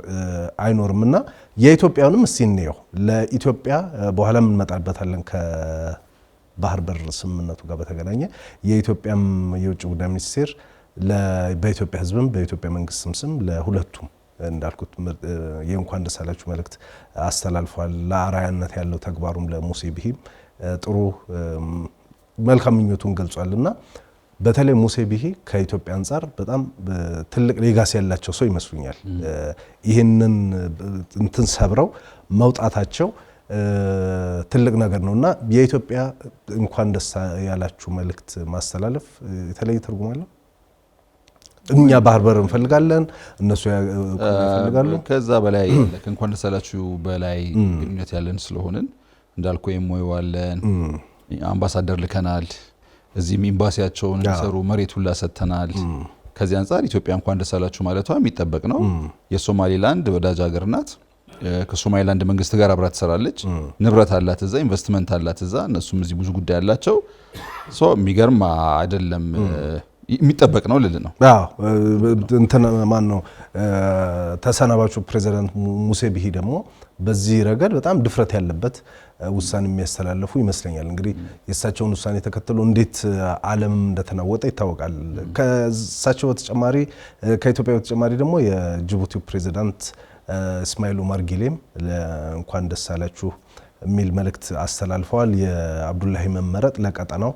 አይኖርምና የኢትዮጵያውንም እስቲ እንየው። ለኢትዮጵያ በኋላ እንመጣበታለን ከባህር በር ስምምነቱ ጋር በተገናኘ የኢትዮጵያም የውጭ ጉዳይ ሚኒስቴር በኢትዮጵያ ሕዝብም በኢትዮጵያ መንግስትም ስም ለሁለቱም እንዳልኩት የእንኳን ደስ አላችሁ መልእክት አስተላልፏል። ለአርአያነት ያለው ተግባሩም ለሙሴ ቢሂም ጥሩ መልካም ምኞቱን ገልጿልና በተለይ ሙሴ ቢሂ ከኢትዮጵያ አንጻር በጣም ትልቅ ሌጋሲ ያላቸው ሰው ይመስሉኛል። ይህንን እንትን ሰብረው መውጣታቸው ትልቅ ነገር ነውና የኢትዮጵያ እንኳን ደስ ያላችሁ መልእክት ማስተላለፍ የተለየ ትርጉም አለው። እኛ ባህር በር እንፈልጋለን፣ እነሱ ይፈልጋሉ። ከዛ በላይ እንኳን ደስ አላችሁ በላይ ግንኙነት ያለን ስለሆነን እንዳልኩ የሞይዋለን አምባሳደር ልከናል። እዚህም ኤምባሲያቸውን እንዲሰሩ መሬት ሁላ ሰጥተናል። ከዚህ አንጻር ኢትዮጵያ እንኳን ደስ አላችሁ ማለቷ የሚጠበቅ ነው። የሶማሌላንድ ወዳጅ ሀገር ናት። ከሶማሌላንድ መንግስት ጋር አብራ ትሰራለች። ንብረት አላት እዛ፣ ኢንቨስትመንት አላት እዛ። እነሱም እዚህ ብዙ ጉዳይ አላቸው። የሚገርም አይደለም የሚጠበቅ ነው ልል ነው። እንትን ማን ነው ተሰናባቹ ፕሬዚዳንት ሙሴ ቢሂ ደግሞ በዚህ ረገድ በጣም ድፍረት ያለበት ውሳኔ የሚያስተላልፉ ይመስለኛል። እንግዲህ የእሳቸውን ውሳኔ ተከትሎ እንዴት ዓለም እንደተናወጠ ይታወቃል። ከእሳቸው በተጨማሪ ከኢትዮጵያ በተጨማሪ ደግሞ የጅቡቲው ፕሬዚዳንት እስማኤል ኦማር ጊሌም እንኳን ደስ አላችሁ የሚል መልእክት አስተላልፈዋል። የአብዱላሂ መመረጥ ለቀጠናው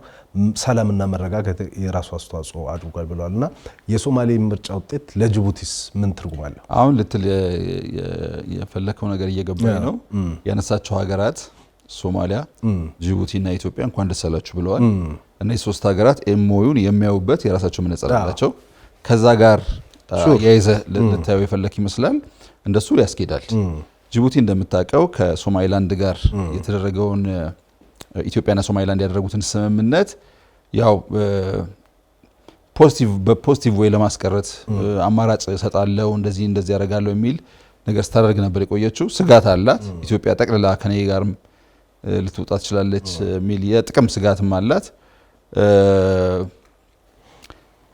ሰላምና መረጋጋት የራሱ አስተዋጽኦ አድርጓል ብለዋልና የሶማሌ ምርጫ ውጤት ለጅቡቲስ ምን ትርጉም አለው? አሁን ልትል የፈለከው ነገር እየገባኝ ነው። ያነሳቸው ሀገራት ሶማሊያ፣ ጅቡቲና ኢትዮጵያ እንኳን ደስ አላችሁ ብለዋል። እነዚህ ሶስት ሀገራት ኤምኦዩን የሚያዩበት የራሳቸው መነጽር አላቸው። ከዛ ጋር ያይዘህ ልታየው የፈለክ ይመስላል። እንደሱ ያስኬዳል። ጅቡቲ እንደምታውቀው ከሶማሊላንድ ጋር የተደረገውን ኢትዮጵያና ሶማሊላንድ ያደረጉትን ስምምነት ያው በፖዚቲቭ ወይ ለማስቀረት አማራጭ ሰጣለው እንደዚህ ያደርጋለው የሚል ነገር ስታደርግ ነበር የቆየችው። ስጋት አላት ኢትዮጵያ ጠቅልላ ከኔ ጋርም ልትወጣ ትችላለች የሚል የጥቅም ስጋትም አላት።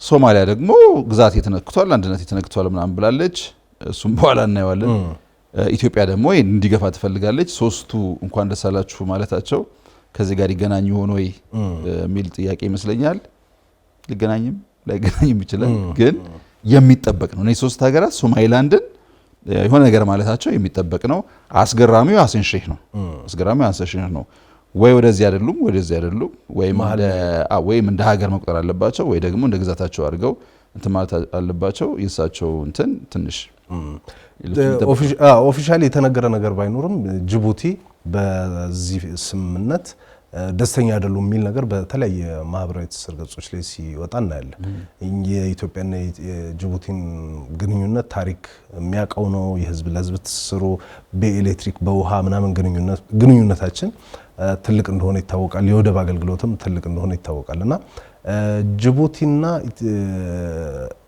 ሶማሊያ ደግሞ ግዛት የተነክቷል፣ አንድነት የተነክቷል ምናምን ብላለች። እሱም በኋላ እናየዋለን። ኢትዮጵያ ደግሞ እንዲገፋ ትፈልጋለች። ሶስቱ እንኳን ደስ አላችሁ ማለታቸው ከዚህ ጋር ይገናኙ ሆኖ የሚል ጥያቄ ይመስለኛል። ሊገናኝም ላይገናኝም ይችላል፣ ግን የሚጠበቅ ነው። እነዚህ ሶስት ሀገራት ሶማሊላንድን የሆነ ነገር ማለታቸው የሚጠበቅ ነው። አስገራሚው ሐሰን ሼህ ነው። ወይ ወደዚህ አይደሉም ወይም እንደ ሀገር መቁጠር አለባቸው፣ ወይ ደግሞ እንደ ግዛታቸው አድርገው እንትን ማለት አለባቸው። የእሳቸው እንትን ትንሽ ኦፊሻሊ የተነገረ ነገር ባይኖርም ጅቡቲ በዚህ ስምምነት ደስተኛ አይደሉም የሚል ነገር በተለያየ ማህበራዊ ትስስር ገጾች ላይ ሲወጣ እናያለን። የኢትዮጵያና የጅቡቲን ግንኙነት ታሪክ የሚያውቀው ነው። የህዝብ ለህዝብ ትስስሩ በኤሌክትሪክ በውሃ ምናምን ግንኙነታችን ትልቅ እንደሆነ ይታወቃል። የወደብ አገልግሎትም ትልቅ እንደሆነ ይታወቃል እና ጅቡቲና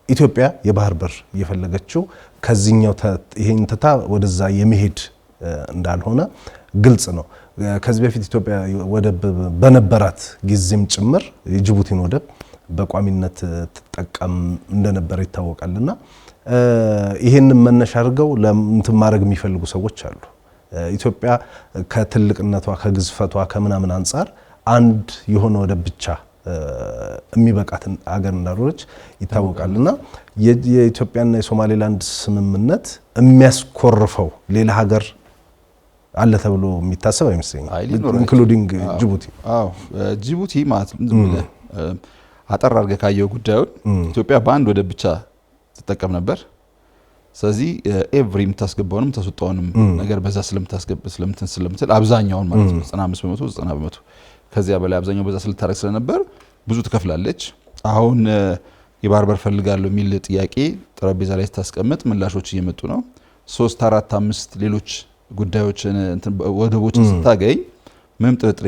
ኢትዮጵያ የባህር በር እየፈለገችው ከዚህኛው ይሄን ትታ ወደዛ የመሄድ እንዳልሆነ ግልጽ ነው። ከዚህ በፊት ኢትዮጵያ ወደብ በነበራት ጊዜም ጭምር የጅቡቲን ወደብ በቋሚነት ትጠቀም እንደነበረ ይታወቃልና ይሄንን መነሻ አድርገው ለምንትን ማድረግ የሚፈልጉ ሰዎች አሉ። ኢትዮጵያ ከትልቅነቷ ከግዝፈቷ ከምናምን አንጻር አንድ የሆነ ወደብ ብቻ የሚበቃት ሀገር እንዳልሆነች ይታወቃልና የኢትዮጵያና የሶማሌላንድ ስምምነት የሚያስኮርፈው ሌላ ሀገር አለ ተብሎ የሚታሰብ አይመስለኝም፣ ኢንክሉዲንግ ጅቡቲ። ጅቡቲ ማለት አጠር አድርገህ ካየው ጉዳዩን ኢትዮጵያ በአንድ ወደብ ብቻ ትጠቀም ነበር። ስለዚህ ኤቭሪ የምታስገባውንም ተስወጣውንም ነገር በዛ ስለምትል አብዛኛውን ማለት ነው 95% ከዚያ በላይ አብዛኛው በዛ ስለታረክ ስለነበር ብዙ ትከፍላለች። አሁን የባህር በር ፈልጋለሁ የሚል ጥያቄ ጠረጴዛ ላይ ስታስቀምጥ ምላሾች እየመጡ ነው። 3 4 5 ሌሎች ጉዳዮችን ወደቦችን ስታገኝ ምንም ጥርጥር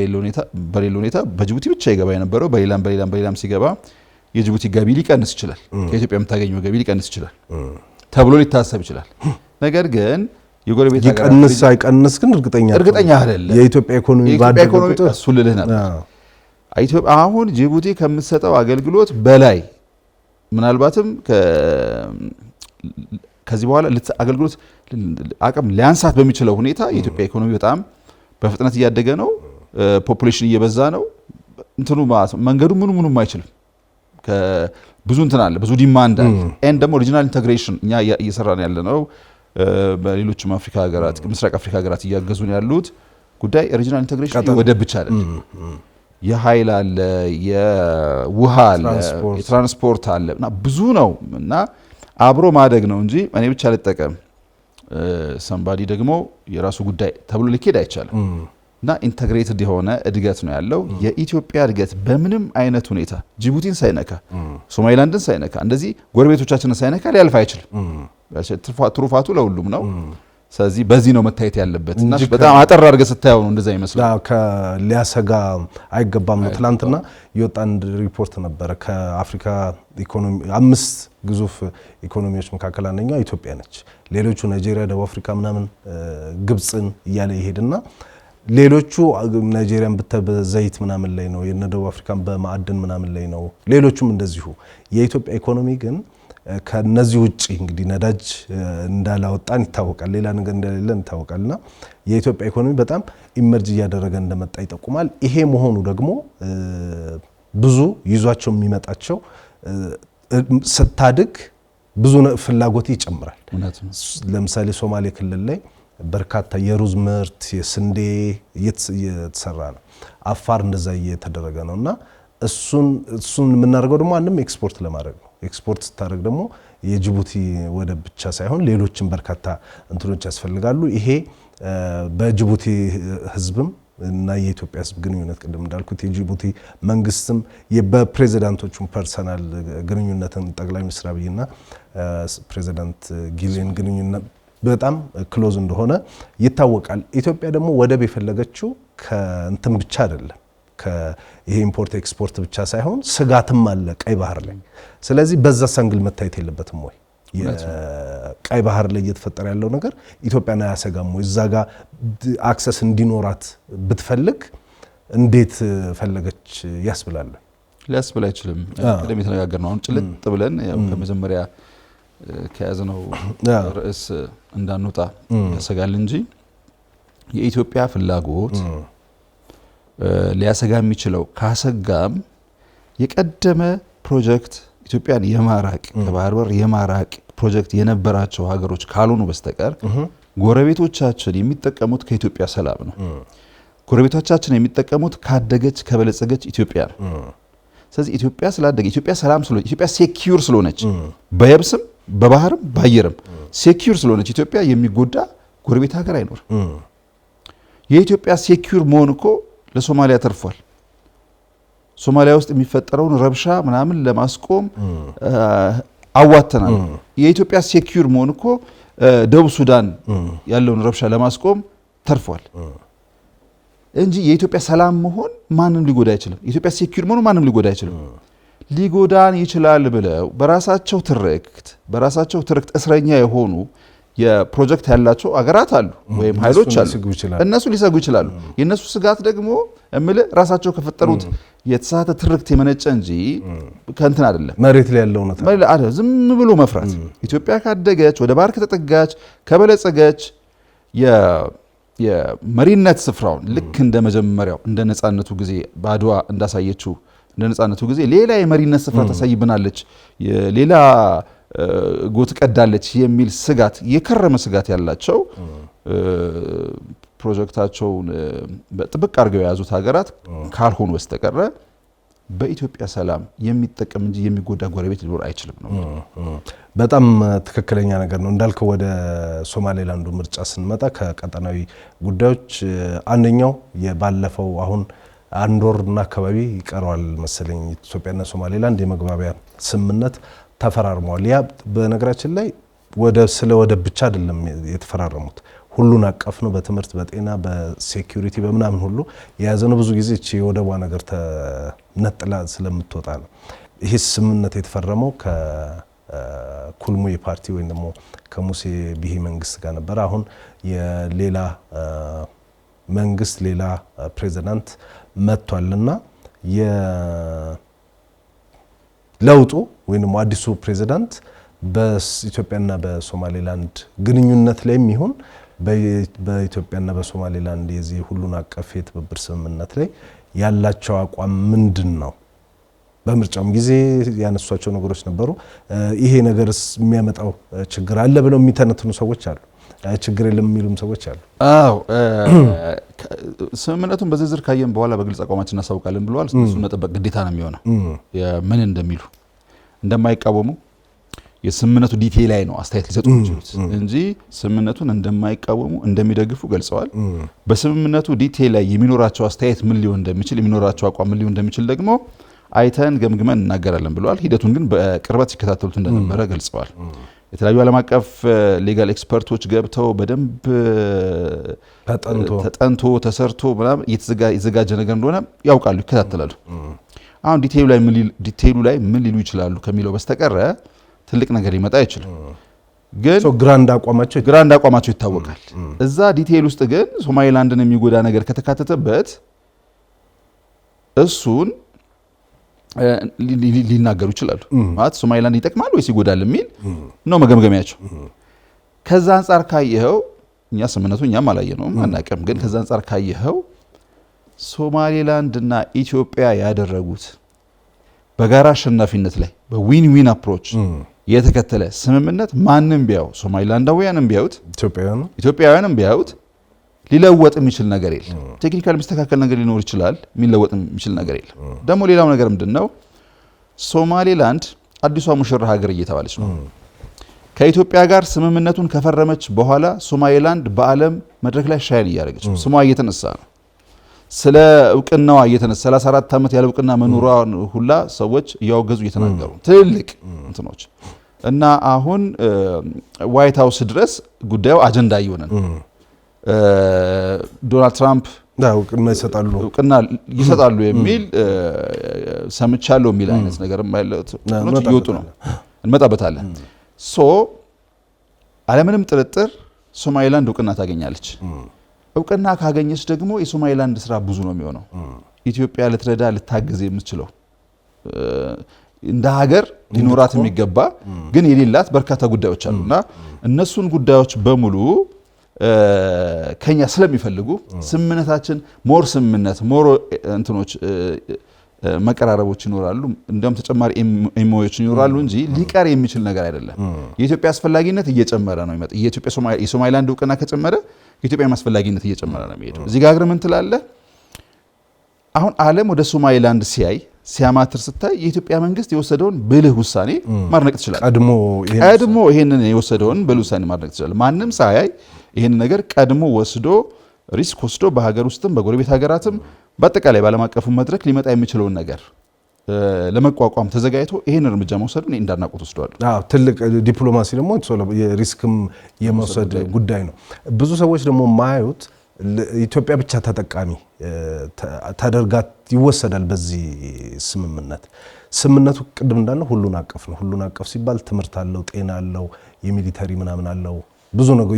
በሌለው ሁኔታ በጅቡቲ ብቻ ይገባ የነበረው በሌላም ሲገባ የጅቡቲ ገቢ ሊቀንስ ይችላል፣ ከኢትዮጵያ የምታገኘው ገቢ ሊቀንስ ይችላል ተብሎ ሊታሰብ ይችላል። ነገር ግን የጎረቤት ሀገራት ይቀንስ አይቀንስ ግን እርግጠኛ አይደለም። የኢትዮጵያ ኢኮኖሚ እሱ ልልህ ነበር። ኢትዮጵያ አሁን ጅቡቲ ከምትሰጠው አገልግሎት በላይ ምናልባትም ከዚህ በኋላ አገልግሎት አቅም ሊያንሳት በሚችለው ሁኔታ የኢትዮጵያ ኢኮኖሚ በጣም በፍጥነት እያደገ ነው። ፖፑሌሽን እየበዛ ነው። እንትኑ መንገዱ ምኑም አይችልም። ብዙ እንትን አለ፣ ብዙ ዲማንድ አለ። ኤንድ ደግሞ ሪጂናል ኢንተግሬሽን እኛ እየሰራን ያለ ነው። በሌሎችም አፍሪካ ሀገራት ምስራቅ አፍሪካ ሀገራት እያገዙን ያሉት ጉዳይ ሪጂናል ኢንተግሬሽን ወደብ ብቻ አይደለም። የኃይል አለ፣ የውሃ አለ፣ የትራንስፖርት አለ እና ብዙ ነው እና አብሮ ማደግ ነው እንጂ እኔ ብቻ ልጠቀም ሰምባዲ ደግሞ የራሱ ጉዳይ ተብሎ ሊኬድ አይቻልም። እና ኢንተግሬትድ የሆነ እድገት ነው ያለው። የኢትዮጵያ እድገት በምንም አይነት ሁኔታ ጅቡቲን ሳይነካ ሶማሊላንድን ሳይነካ እንደዚህ ጎረቤቶቻችንን ሳይነካ ሊያልፍ አይችልም። ትሩፋቱ ለሁሉም ነው። ስለዚህ በዚህ ነው መታየት ያለበት እና በጣም አጠር አድርገህ ስታየው ነው እንደዛ ይመስላል። ሊያሰጋ አይገባም ነው። ትናንትና የወጣ አንድ ሪፖርት ነበረ ከአፍሪካ ኢኮኖሚ 5 ግዙፍ ኢኮኖሚዎች መካከል አንደኛው ኢትዮጵያ ነች። ሌሎቹ ናይጄሪያ፣ ደቡብ አፍሪካ ምናምን ግብፅን እያለ ይሄድና ሌሎቹ ናይጄሪያን በዘይት ምናምን ላይ ነው፣ የነ ደቡብ አፍሪካን በማዕድን ምናምን ላይ ነው፣ ሌሎቹም እንደዚሁ። የኢትዮጵያ ኢኮኖሚ ግን ከነዚህ ውጪ እንግዲህ ነዳጅ እንዳላወጣን ይታወቃል፣ ሌላ ነገር እንደሌለን ይታወቃልና የኢትዮጵያ ኢኮኖሚ በጣም ኢመርጅ እያደረገ እንደመጣ ይጠቁማል። ይሄ መሆኑ ደግሞ ብዙ ይዟቸው የሚመጣቸው ስታድግ ብዙ ፍላጎት ይጨምራል። ለምሳሌ ሶማሌ ክልል ላይ በርካታ የሩዝ ምርት፣ የስንዴ እየተሰራ ነው። አፋር እንደዛ እየተደረገ ነውና እሱን የምናደርገው ደግሞ አንድም ኤክስፖርት ለማድረግ ነው። ኤክስፖርት ስታደርግ ደግሞ የጅቡቲ ወደብ ብቻ ሳይሆን ሌሎችም በርካታ እንትኖች ያስፈልጋሉ። ይሄ በጅቡቲ ሕዝብም እና የኢትዮጵያ ሕዝብ ግንኙነት ቅድም እንዳልኩት የጅቡቲ መንግስትም በፕሬዚዳንቶቹም ፐርሰናል ግንኙነትን ጠቅላይ ሚኒስትር አብይና ፕሬዚዳንት ጊሌን ግንኙነት በጣም ክሎዝ እንደሆነ ይታወቃል። ኢትዮጵያ ደግሞ ወደብ የፈለገችው ከእንትን ብቻ አይደለም፣ ይሄ ኢምፖርት ኤክስፖርት ብቻ ሳይሆን ስጋትም አለ ቀይ ባህር ላይ። ስለዚህ በዛ ሳንግል መታየት የለበትም ወይ? የቀይ ባህር ላይ እየተፈጠረ ያለው ነገር ኢትዮጵያን አያሰጋም ወይ? እዛ ጋር አክሰስ እንዲኖራት ብትፈልግ እንዴት ፈለገች ያስብላል? ሊያስብል አይችልም። ቀደም የተነጋገር ነው። አሁን ጭልጥ ብለን ከመጀመሪያ ከያዝነው ርዕስ እንዳንወጣ ያሰጋል እንጂ የኢትዮጵያ ፍላጎት ሊያሰጋ የሚችለው ካሰጋም የቀደመ ፕሮጀክት ኢትዮጵያን የማራቅ ከባህር በር የማራቅ ፕሮጀክት የነበራቸው ሀገሮች ካልሆኑ በስተቀር ጎረቤቶቻችን የሚጠቀሙት ከኢትዮጵያ ሰላም ነው። ጎረቤቶቻችን የሚጠቀሙት ካደገች ከበለጸገች ኢትዮጵያ ነው። ስለዚህ ኢትዮጵያ ስላደገ ኢትዮጵያ ሰላም ስለሆነች ኢትዮጵያ ሴኪዩር ስለሆነች በየብስም በባህርም በአየርም ሴኪዩር ስለሆነች ኢትዮጵያ የሚጎዳ ጎረቤት ሀገር አይኖርም። የኢትዮጵያ ሴኪዩር መሆን እኮ ለሶማሊያ ተርፏል። ሶማሊያ ውስጥ የሚፈጠረውን ረብሻ ምናምን ለማስቆም አዋተናል። የኢትዮጵያ ሴኪዩር መሆን እኮ ደቡብ ሱዳን ያለውን ረብሻ ለማስቆም ተርፏል እንጂ የኢትዮጵያ ሰላም መሆን ማንም ሊጎዳ አይችልም። የኢትዮጵያ ሴኪዩር መሆን ማንም ሊጎዳ አይችልም። ሊጎዳን ይችላል ብለው በራሳቸው ትርክት እስረኛ የሆኑ የፕሮጀክት ያላቸው አገራት አሉ ወይም ኃይሎች አሉ። እነሱ ሊሰጉ ይችላሉ። የነሱ ስጋት ደግሞ ራሳቸው ከፈጠሩት የተሳተ ትርክት የመነጨ እንጂ ከእንትን አይደለም። መሬት ላይ ያለው ነው ዝም ብሎ መፍራት። ኢትዮጵያ ካደገች ወደ ባህር ከተጠጋች ከበለጸገች የመሪነት ስፍራውን ልክ እንደ መጀመሪያው እንደ ነጻነቱ ጊዜ በአድዋ እንዳሳየችው እንደ ነጻነቱ ጊዜ ሌላ የመሪነት ስፍራ ታሳይብናለች፣ ሌላ ጎት ቀዳለች የሚል ስጋት የከረመ ስጋት ያላቸው ፕሮጀክታቸውን በጥብቅ አድርገው የያዙት ሀገራት ካልሆኑ በስተቀር በኢትዮጵያ ሰላም የሚጠቀም እንጂ የሚጎዳ ጎረቤት ሊኖር አይችልም ነው። በጣም ትክክለኛ ነገር ነው እንዳልከው። ወደ ሶማሌላንዱ ምርጫ ስንመጣ ከቀጠናዊ ጉዳዮች አንደኛው የባለፈው አሁን አንድ ወርና አካባቢ ይቀረዋል መሰለኝ ኢትዮጵያና ሶማሌላንድ የመግባቢያ ስምምነት ተፈራርመዋል። ያ በነገራችን ላይ ስለ ወደብ ብቻ አይደለም የተፈራረሙት፣ ሁሉን አቀፍ ነው። በትምህርት፣ በጤና፣ በሴኩሪቲ በምናምን ሁሉ የያዘ ነው። ብዙ ጊዜ እቺ የወደቧ ነገር ተነጥላ ስለምትወጣ ነው። ይሄ ስምምነት የተፈረመው ከኩልሙይ ፓርቲ ወይም ደግሞ ከሙሴ ቢሂ መንግስት ጋር ነበር። አሁን የሌላ መንግስት ሌላ ፕሬዚዳንት መጥቷልና ለውጡ ወይም አዲሱ ፕሬዚዳንት በኢትዮጵያና በሶማሌላንድ ግንኙነት ላይ የሚሆን በኢትዮጵያና በሶማሌላንድ የዚህ ሁሉን አቀፍ የትብብር ስምምነት ላይ ያላቸው አቋም ምንድን ነው? በምርጫውም ጊዜ ያነሷቸው ነገሮች ነበሩ። ይሄ ነገርስ የሚያመጣው ችግር አለ ብለው የሚተነትኑ ሰዎች አሉ፣ ችግር የለም የሚሉም ሰዎች አሉ። አዎ ስምምነቱን በዝርዝር ካየን በኋላ በግልጽ አቋማችን እናሳውቃለን ብለዋል። እሱን መጠበቅ ግዴታ ነው የሚሆነው። ምን እንደሚሉ እንደማይቃወሙ የስምምነቱ ዲቴይል ላይ ነው አስተያየት ሊሰጡ የሚችሉት እንጂ ስምምነቱን እንደማይቃወሙ እንደሚደግፉ ገልጸዋል። በስምምነቱ ዲቴይል ላይ የሚኖራቸው አስተያየት ምን ሊሆን እንደሚችል የሚኖራቸው አቋም ምን ሊሆን እንደሚችል ደግሞ አይተን ገምግመን እናገራለን ብለዋል። ሂደቱን ግን በቅርበት ሲከታተሉት እንደነበረ ገልጸዋል። የተለያዩ ዓለም አቀፍ ሌጋል ኤክስፐርቶች ገብተው በደንብ ተጠንቶ ተሰርቶ ምናምን የተዘጋጀ ነገር እንደሆነ ያውቃሉ፣ ይከታተላሉ። አሁን ዲቴይሉ ላይ ምን ሊሉ ይችላሉ ከሚለው በስተቀረ ትልቅ ነገር ሊመጣ አይችልም። ግን ግራንድ አቋማቸው ይታወቃል። እዛ ዲቴይል ውስጥ ግን ሶማሌላንድን የሚጎዳ ነገር ከተካተተበት እሱን ሊናገሩ ይችላሉ። ማለት ሶማሌላንድ ይጠቅማል ወይስ ይጎዳል የሚል ነው መገምገሚያቸው። ከዛ አንጻር ካየኸው እኛ ስምምነቱ እኛም አላየነውም አናውቅም። ግን ከዛ አንጻር ካየኸው ሶማሌላንድና ኢትዮጵያ ያደረጉት በጋራ አሸናፊነት ላይ በዊን ዊን አፕሮች የተከተለ ስምምነት ማንም ቢያው ሶማሌላንዳውያንም ቢያዩት ኢትዮጵያውያንም ቢያዩት ሊለወጥ የሚችል ነገር የለም። ቴክኒካል የሚስተካከል ነገር ሊኖር ይችላል፣ የሚለወጥ የሚችል ነገር የለም። ደግሞ ሌላው ነገር ምንድነው? ሶማሌላንድ አዲሷ ሙሽራ ሀገር እየተባለች ነው። ከኢትዮጵያ ጋር ስምምነቱን ከፈረመች በኋላ ሶማሌላንድ በዓለም መድረክ ላይ ሻይን እያደረገች ነው። ስሟ እየተነሳ ነው። ስለ እውቅናዋ እየተነሳ 34 ዓመት ያለ እውቅና መኖሯን ሁላ ሰዎች እያወገዙ እየተናገሩ ትልልቅ እንትኖች እና አሁን ዋይት ሃውስ ድረስ ጉዳዩ አጀንዳ እየሆነ ነው። ዶናልድ ትራምፕ እውቅና ይሰጣሉ የሚል ሰምቻለሁ የሚል አይነት ነገር እየወጡ ነው። እንመጣበታለን። አለምንም ጥርጥር ሶማሌላንድ እውቅና ታገኛለች። እውቅና ካገኘች ደግሞ የሶማሌላንድ ስራ ብዙ ነው የሚሆነው። ኢትዮጵያ ልትረዳ ልታገዝ የምትችለው እንደ ሀገር ሊኖራት የሚገባ ግን የሌላት በርካታ ጉዳዮች አሉና እነሱን ጉዳዮች በሙሉ ከኛ ስለሚፈልጉ ስምምነታችን ሞር ስምምነት ሞር እንትኖች መቀራረቦች ይኖራሉ እንደም ተጨማሪ ኤምኦዎች ይኖራሉ እንጂ ሊቀር የሚችል ነገር አይደለም። የኢትዮጵያ አስፈላጊነት እየጨመረ ነው የሚመጣው። የሶማሊላንድ እውቅና ከጨመረ የኢትዮጵያ አስፈላጊነት እየጨመረ ነው የሚሄደው። እዚህ ጋር ምን ትላለህ? አሁን ዓለም ወደ ሶማሊላንድ ሲያማትር ስታይ የኢትዮጵያ መንግስት የወሰደውን ብልህ ውሳኔ ማድነቅ ትችላለህ። ቀድሞ ይሄንን የወሰደውን ብልህ ውሳኔ ማድነቅ ትችላለህ። ማንም ሳያይ ይሄን ነገር ቀድሞ ወስዶ ሪስክ ወስዶ በሀገር ውስጥም በጎረቤት ሀገራትም በአጠቃላይ ባለም አቀፉ መድረክ ሊመጣ የሚችለውን ነገር ለመቋቋም ተዘጋጅቶ ይሄን እርምጃ መውሰዱን እንዳናቆት ወስደዋል። ትልቅ ዲፕሎማሲ ደግሞ የሪስክም የመውሰድ ጉዳይ ነው። ብዙ ሰዎች ደግሞ ማያዩት ኢትዮጵያ ብቻ ተጠቃሚ ተደርጋ ይወሰዳል። በዚህ ስምምነቱ ቅድም እንዳለው ሁሉን አቀፍ ነው። ሁሉን አቀፍ ሲባል ትምህርት አለው፣ ጤና አለው፣ የሚሊተሪ ምናምን አለው፣ ብዙ ነገር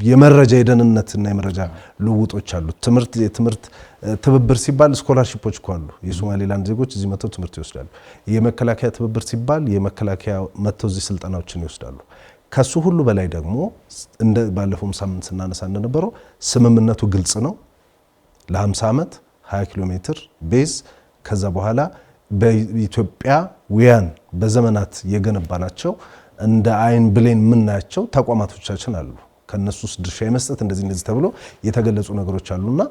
የመረጃ የደህንነትና የመረጃ ልውጦች አሉት። የትምህርት ትብብር ሲባል ስኮላርሺፖች እኮ አሉ። የሶማሌላንድ ዜጎች እዚህ መጥተው ትምህርት ይወስዳሉ። የመከላከያ ትብብር ሲባል የመከላከያ መጥተው እዚህ ስልጠናዎችን ይወስዳሉ። ከሱ ሁሉ በላይ ደግሞ እንደ ባለፈው ሳምንት ስናነሳ እንደነበረው ስምምነቱ ግልጽ ነው። ለ50 ዓመት 20 ኪሎ ሜትር ቤዝ ከዛ በኋላ በኢትዮጵያውያን በዘመናት የገነባናቸው እንደ አይን ብሌን የምናያቸው ተቋማቶቻችን አሉ። ከነሱ ውስጥ ድርሻ የመስጠት እንደዚህ ተብሎ የተገለጹ ነገሮች አሉና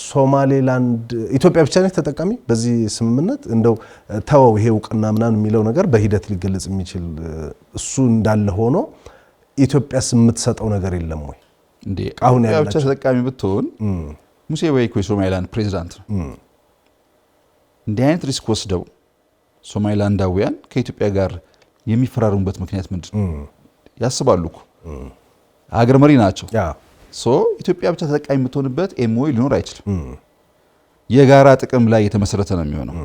ሶማሌላንድ ኢትዮጵያ ብቻ ነች ተጠቃሚ በዚህ ስምምነት። እንደው ተወው ይሄ እውቅና ምናምን የሚለው ነገር በሂደት ሊገለጽ የሚችል እሱ እንዳለ ሆኖ ኢትዮጵያስ የምትሰጠው ነገር የለም ወይ? እንዴ አሁን ያለው ብቻ ተጠቃሚ ብትሆን ሙሴ ቤኮ የሶማሌላንድ ፕሬዝዳንት ነው። እንዲህ አይነት ሪስክ ወስደው ሶማሌላንዳውያን ከኢትዮጵያ ጋር የሚፈራሩበት ምክንያት ምንድን ነው? ያስባሉ እኮ ሀገር መሪ ናቸው። ኢትዮጵያ ብቻ ተጠቃሚ የምትሆንበት ኤምኦዩ ሊኖር አይችልም። የጋራ ጥቅም ላይ የተመሰረተ ነው የሚሆነው።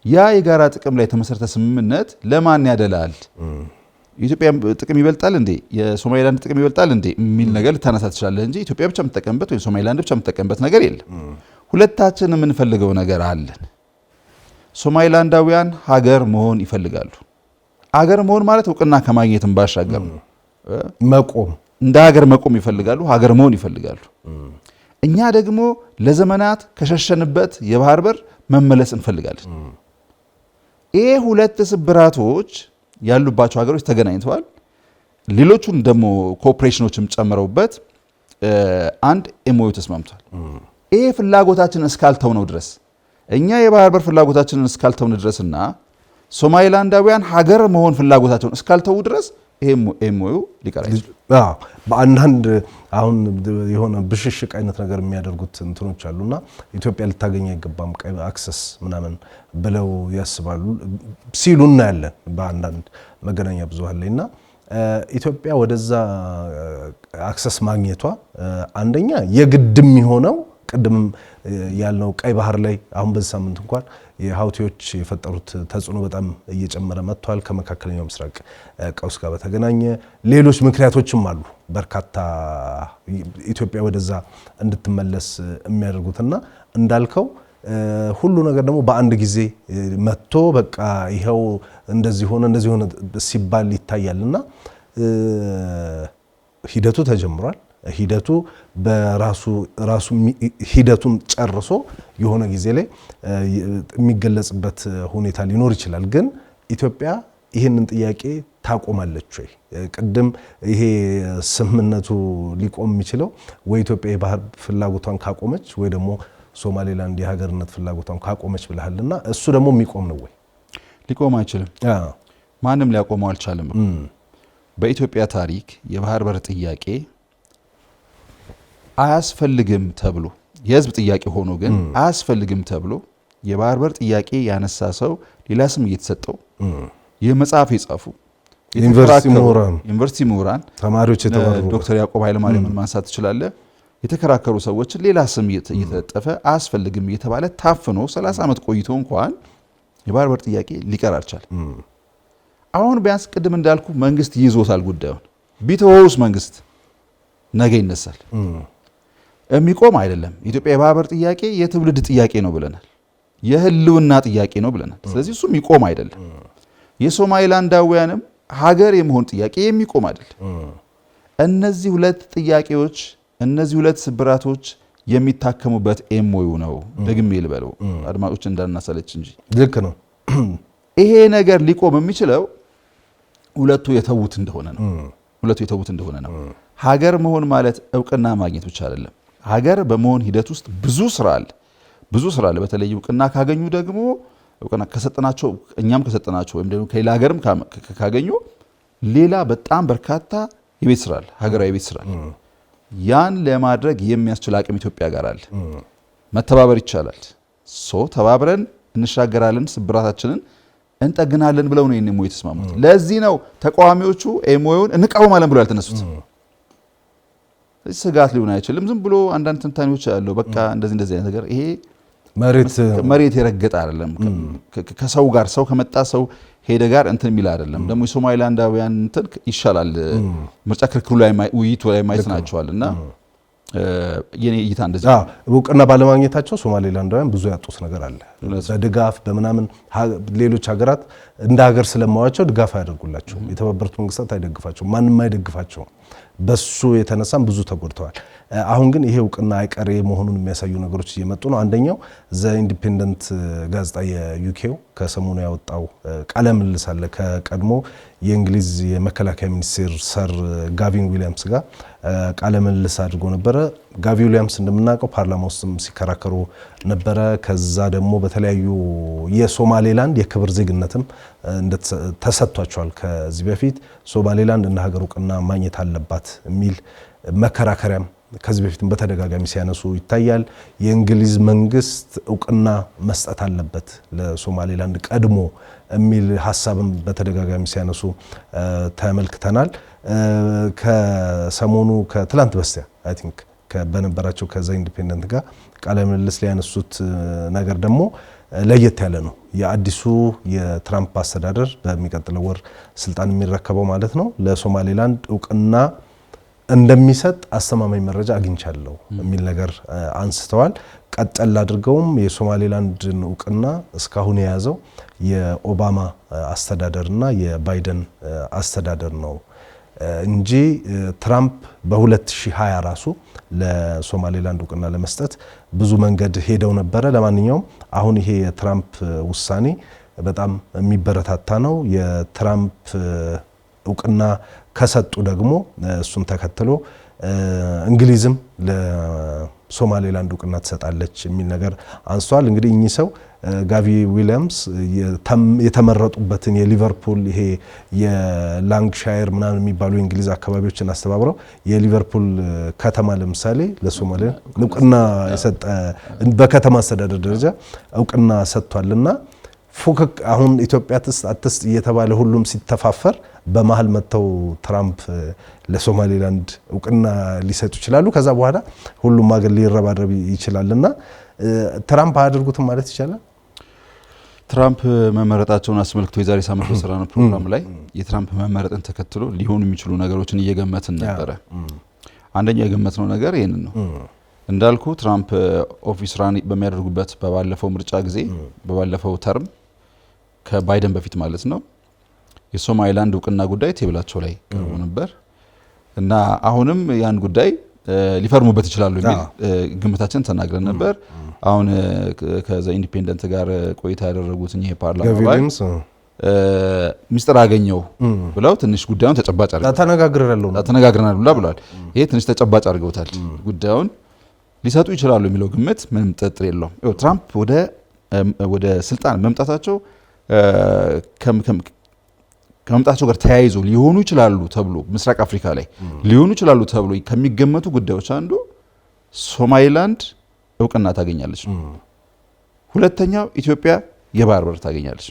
ያ የጋራ ጥቅም ላይ የተመሰረተ ስምምነት ለማን ያደላል? የኢትዮጵያ ጥቅም ይበልጣል እንዴ የሶማሌላንድ ጥቅም ይበልጣል እንዴ የሚል ነገር ልታነሳ ትችላለህ እንጂ ኢትዮጵያ ብቻ የምትጠቀምበት ወይ ሶማሌላንድ ብቻ የምትጠቀምበት ነገር የለም። ሁለታችን የምንፈልገው ነገር አለን። ሶማሌላንዳውያን ሀገር መሆን ይፈልጋሉ። ሀገር መሆን ማለት እውቅና ከማግኘትም ባሻገር ነው። መቆም እንደ ሀገር መቆም ይፈልጋሉ፣ ሀገር መሆን ይፈልጋሉ። እኛ ደግሞ ለዘመናት ከሸሸንበት የባህር በር መመለስ እንፈልጋለን። ይሄ ሁለት ስብራቶች ያሉባቸው ሀገሮች ተገናኝተዋል። ሌሎቹን ደግሞ ኮኦፕሬሽኖችም ጨምረውበት አንድ ኤምኦዩ ተስማምቷል። ይሄ ፍላጎታችንን እስካልተውነው ድረስ እኛ የባህር በር ፍላጎታችንን እስካልተውን ድረስና ሶማሌላንዳውያን ሀገር መሆን ፍላጎታቸውን እስካልተው ድረስ ይሄ ኤምኦዩ ሊቀር አይችልም። በአንዳንድ አሁን የሆነ ብሽሽቅ አይነት ነገር የሚያደርጉት እንትኖች አሉና ኢትዮጵያ ልታገኝ አይገባም ቀይ አክሰስ ምናምን ብለው ያስባሉ ሲሉ እናያለን በአንዳንድ መገናኛ ብዙሃን ላይና ኢትዮጵያ ወደዛ አክሰስ ማግኘቷ አንደኛ የግድም የሆነው ቅድም ያልነው ቀይ ባህር ላይ አሁን በዚህ ሳምንት እንኳን የሀውቲዎች የፈጠሩት ተጽዕኖ በጣም እየጨመረ መጥቷል። ከመካከለኛው ምስራቅ ቀውስ ጋር በተገናኘ ሌሎች ምክንያቶችም አሉ በርካታ ኢትዮጵያ ወደዛ እንድትመለስ የሚያደርጉትና እንዳልከው ሁሉ ነገር ደግሞ በአንድ ጊዜ መጥቶ በቃ ይሄው እንደዚህ ሆነ ሲባል ይታያልና ሂደቱ ተጀምሯል። ሂደቱ በራሱ ሂደቱን ጨርሶ የሆነ ጊዜ ላይ የሚገለጽበት ሁኔታ ሊኖር ይችላል። ግን ኢትዮጵያ ይህንን ጥያቄ ታቆማለች ወይ? ቅድም ይሄ ስምምነቱ ሊቆም የሚችለው ወይ ኢትዮጵያ የባህር ፍላጎቷን ካቆመች ወይ ደግሞ ሶማሌላንድ የሀገርነት ፍላጎቷን ካቆመች ብለሃልና እሱ ደግሞ የሚቆም ነው ወይ? ሊቆም አይችልም። ማንም ሊያቆመው አልቻለም። በኢትዮጵያ ታሪክ የባህር በር ጥያቄ አያስፈልግም ተብሎ የህዝብ ጥያቄ ሆኖ ግን አያስፈልግም ተብሎ የባህር በር ጥያቄ ያነሳ ሰው ሌላ ስም እየተሰጠው የመጽሐፍ የጻፉ ዩኒቨርሲቲ ምሁራን ተማሪዎች የተባሉ ዶክተር ያዕቆብ ኃይለማርያምን ማንሳት ትችላለህ። የተከራከሩ ሰዎች ሌላ ስም እየተጠፈ አያስፈልግም እየተባለ ታፍኖ 30 ዓመት ቆይቶ እንኳን የባህር በር ጥያቄ ሊቀር አልቻለም። አሁን ቢያንስ ቅድም እንዳልኩ መንግስት ይዞታል ጉዳዩን። ቢተወውስ መንግስት ነገ ይነሳል። የሚቆም አይደለም። ኢትዮጵያ የባህር በር ጥያቄ የትውልድ ጥያቄ ነው ብለናል። የህልውና ጥያቄ ነው ብለናል። ስለዚህ እሱ የሚቆም አይደለም። የሶማሊላንዳውያንም ሀገር የመሆን ጥያቄ የሚቆም አይደለም። እነዚህ ሁለት ጥያቄዎች እነዚህ ሁለት ስብራቶች የሚታከሙበት ኤምኦዩ ነው። ደግሜ ልበለው አድማጮች እንዳናሰለች እንጂ ልክ ነው። ይሄ ነገር ሊቆም የሚችለው ሁለቱ የተዉት እንደሆነ ነው። ሀገር መሆን ማለት እውቅና ማግኘት ብቻ አይደለም። ሀገር በመሆን ሂደት ውስጥ ብዙ ስራ አለ። በተለይ እውቅና ካገኙ ደግሞ እውቅና ከሰጠናቸው እኛም ከሰጠናቸው ወይም ደግሞ ከሌላ ሀገርም ካገኙ ሌላ በጣም በርካታ የቤት ስራ አለ፣ ሀገራዊ ቤት ስራ አለ። ያን ለማድረግ የሚያስችል አቅም ኢትዮጵያ ጋር አለ። መተባበር ይቻላል። ተባብረን እንሻገራለን፣ ስብራታችንን እንጠግናለን ብለው ነው ኤምኦዩ የተስማሙት። ለዚህ ነው ተቃዋሚዎቹ ኤምኦዩን እንቃወማለን ብለው ያልተነሱት። ስጋት ሊሆን አይችልም። ዝም ብሎ አንዳንድ ትንታኔዎች ያለው በቃ እንደዚህ አይነት ነገር ይሄ መሬት የረገጠ አይደለም። ከሰው ጋር ሰው ከመጣ ሰው ሄደ ጋር እንትን የሚል አይደለም። ደግሞ የሶማሊላንዳውያን እንትን ይሻላል ምርጫ ክርክሩ ላይ ውይይቱ ላይ ማየት ናቸዋል እና የኔ እይታ እንደዚህ እውቅና ባለማግኘታቸው ሶማሊላንዳውያን ብዙ ያጡት ነገር አለ። በድጋፍ በምናምን ሌሎች ሀገራት እንደ ሀገር ስለማዋቸው ድጋፍ አያደርጉላቸውም። የተባበሩት መንግስታት አይደግፋቸውም፣ ማንም አይደግፋቸውም። በሱ የተነሳም ብዙ ተጎድተዋል። አሁን ግን ይሄ እውቅና አይቀሬ መሆኑን የሚያሳዩ ነገሮች እየመጡ ነው። አንደኛው ዘ ኢንዲፔንደንት ጋዜጣ የዩኬው ከሰሞኑ ያወጣው ቃለ ምልልስ አለ ከቀድሞ የእንግሊዝ የመከላከያ ሚኒስቴር ሰር ጋቪን ዊሊያምስ ጋር ቃለ ምልልስ አድርጎ ነበረ። ጋቪ ዊሊያምስ እንደምናውቀው ፓርላማ ውስጥም ሲከራከሩ ነበረ። ከዛ ደግሞ በተለያዩ የሶማሌላንድ የክብር ዜግነትም ተሰጥቷቸዋል። ከዚህ በፊት ሶማሌላንድ እንደ ሀገር እውቅና ማግኘት አለባት የሚል መከራከሪያም ከዚህ በፊትም በተደጋጋሚ ሲያነሱ ይታያል። የእንግሊዝ መንግስት እውቅና መስጠት አለበት ለሶማሌላንድ ቀድሞ የሚል ሀሳብም በተደጋጋሚ ሲያነሱ ተመልክተናል። ከሰሞኑ ከትላንት በስቲያ አይ ቲንክ በነበራቸው ከዛ ኢንዲፔንደንት ጋር ቃለ ምልልስ ላይ ያነሱት ነገር ደግሞ ለየት ያለ ነው። የአዲሱ የትራምፕ አስተዳደር በሚቀጥለው ወር ስልጣን የሚረከበው ማለት ነው ለሶማሌላንድ እውቅና እንደሚሰጥ አስተማማኝ መረጃ አግኝቻለሁ የሚል ነገር አንስተዋል። ቀጠል አድርገውም የሶማሌላንድን እውቅና እስካሁን የያዘው የኦባማ አስተዳደርና የባይደን አስተዳደር ነው እንጂ ትራምፕ በ2020 ራሱ ለሶማሌላንድ እውቅና ለመስጠት ብዙ መንገድ ሄደው ነበረ። ለማንኛውም አሁን ይሄ የትራምፕ ውሳኔ በጣም የሚበረታታ ነው። የትራምፕ እውቅና ከሰጡ ደግሞ እሱን ተከትሎ እንግሊዝም ለሶማሌላንድ እውቅና ትሰጣለች የሚል ነገር አንስተዋል። እንግዲህ እኚህ ሰው ጋቪ ዊሊያምስ የተመረጡበትን የሊቨርፑል ይሄ የላንክሻየር ምናምን የሚባሉ የእንግሊዝ አካባቢዎችን አስተባብረው የሊቨርፑል ከተማ ለምሳሌ ለሶማሌ እውቅና የሰጠ በከተማ አስተዳደር ደረጃ እውቅና ሰጥቷልና አሁን ኢትዮጵያ አትስጥ እየተባለ ሁሉም ሲተፋፈር በመሀል መጥተው ትራምፕ ለሶማሌላንድ እውቅና ሊሰጡ ይችላሉ። ከዛ በኋላ ሁሉም ሀገር ሊረባረብ ይችላልና ትራምፕ አያደርጉትም ማለት ይቻላል። ትራምፕ መመረጣቸውን አስመልክቶ የዛሬ ሳምንት በሰራነው ፕሮግራም ላይ የትራምፕ መመረጥን ተከትሎ ሊሆኑ የሚችሉ ነገሮችን እየገመትን ነበረ። አንደኛው የገመትነው ነገር ይህንን ነው። እንዳልኩ ትራምፕ ኦፊስ ራን በሚያደርጉበት በባለፈው ምርጫ ጊዜ በባለፈው ተርም ከባይደን በፊት ማለት ነው የሶማሊላንድ እውቅና ጉዳይ ቴብላቸው ላይ ቀርቦ ነበር እና አሁንም ያን ጉዳይ ሊፈርሙበት ይችላሉ የሚል ግምታችን ተናግረን ነበር። አሁን ከዛ ኢንዲፔንደንት ጋር ቆይታ ያደረጉት ይሄ ፓርላማ አባል ሚስጥር አገኘው ብለው ትንሽ ጉዳዩን ተጨባጭ አድርገው ተነጋግረናል ብለዋል። ይሄ ትንሽ ተጨባጭ አድርገውታል። ጉዳዩን ሊሰጡ ይችላሉ የሚለው ግምት ምንም ጥርጥር የለውም። ትራምፕ ወደ ስልጣን መምጣታቸው ከመምጣታቸው ጋር ተያይዞ ሊሆኑ ይችላሉ ተብሎ ምስራቅ አፍሪካ ላይ ሊሆኑ ይችላሉ ተብሎ ከሚገመቱ ጉዳዮች አንዱ ሶማሊላንድ እውቅና ታገኛለች፣ ሁለተኛው ኢትዮጵያ የባህር በር ታገኛለች።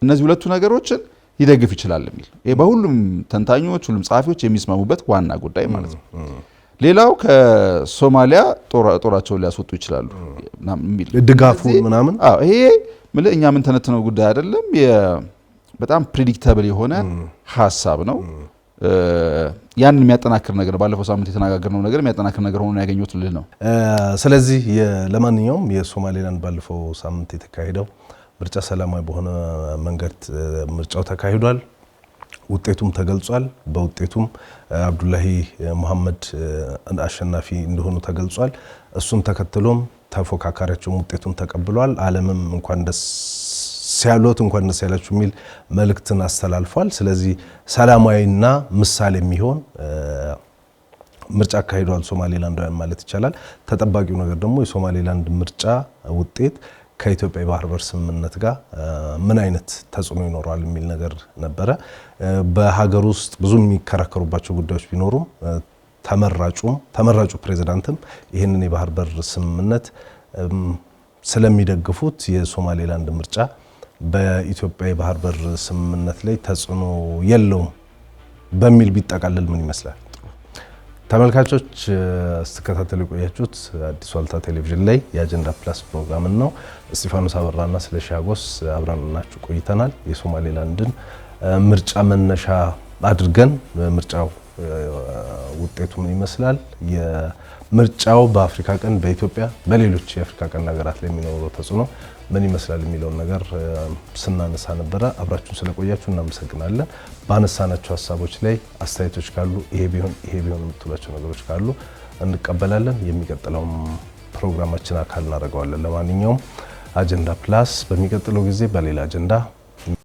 እነዚህ ሁለቱ ነገሮችን ሊደግፍ ይችላል የሚል በሁሉም ተንታኞች ሁሉም ጸሐፊዎች የሚስማሙበት ዋና ጉዳይ ማለት ነው። ሌላው ከሶማሊያ ጦራቸውን ሊያስወጡ ይችላሉ የሚል ድጋፉ ምናምን ይሄ እኛ ምን ተነትነው ጉዳይ አይደለም። በጣም ፕሪዲክተብል የሆነ ሀሳብ ነው። ያን የሚያጠናክር ነገር ባለፈው ሳምንት የተነጋገርነው ነገር የሚያጠናክር ነገር ሆኖ ያገኘሁት ልል ነው። ስለዚህ ለማንኛውም የሶማሌላንድ ባለፈው ሳምንት የተካሄደው ምርጫ ሰላማዊ በሆነ መንገድ ምርጫው ተካሂዷል። ውጤቱም ተገልጿል። በውጤቱም አብዱላሂ መሐመድ አሸናፊ እንደሆኑ ተገልጿል። እሱን ተከትሎም ተፎካካሪያቸው ውጤቱን ተቀብሏል። ዓለምም እንኳን ደስ ያላችሁ የሚል መልእክትን አስተላልፏል። ስለዚህ ሰላማዊና ምሳሌ የሚሆን ምርጫ አካሂዷል ሶማሌላንዳውያን ማለት ይቻላል። ተጠባቂው ነገር ደግሞ የሶማሌላንድ ምርጫ ውጤት ከኢትዮጵያ የባህር በር ስምምነት ጋር ምን አይነት ተጽዕኖ ይኖረዋል የሚል ነገር ነበረ። በሀገር ውስጥ ብዙ የሚከራከሩባቸው ጉዳዮች ቢኖሩም ተመራጩ ፕሬዝዳንትም ይህንን የባህር በር ስምምነት ስለሚደግፉት የሶማሌላንድ ምርጫ በኢትዮጵያ የባህር በር ስምምነት ላይ ተጽዕኖ የለውም በሚል ቢጠቃለል ምን ይመስላል? ተመልካቾች ስትከታተሉ የቆያችሁት አዲስ ዋልታ ቴሌቪዥን ላይ የአጀንዳ ፕላስ ፕሮግራምን ነው። እስጢፋኖስ አበራና ስለሺ አጎስ አብረናችሁ ቆይተናል። የሶማሌላንድን ምርጫ መነሻ አድርገን ምርጫው ውጤቱ ምን ይመስላል፣ የምርጫው በአፍሪካ ቀንድ በኢትዮጵያ በሌሎች የአፍሪካ ቀንድ ሀገራት ላይ የሚኖረው ተጽዕኖ ምን ይመስላል የሚለውን ነገር ስናነሳ ነበረ። አብራችሁን ስለቆያችሁ እናመሰግናለን። ባነሳናቸው ሀሳቦች ላይ አስተያየቶች ካሉ ይሄ ቢሆን የምትሏቸው ነገሮች ካሉ እንቀበላለን። የሚቀጥለውም ፕሮግራማችን አካል እናደርገዋለን። ለማንኛውም አጀንዳ ፕላስ በሚቀጥለው ጊዜ በሌላ አጀንዳ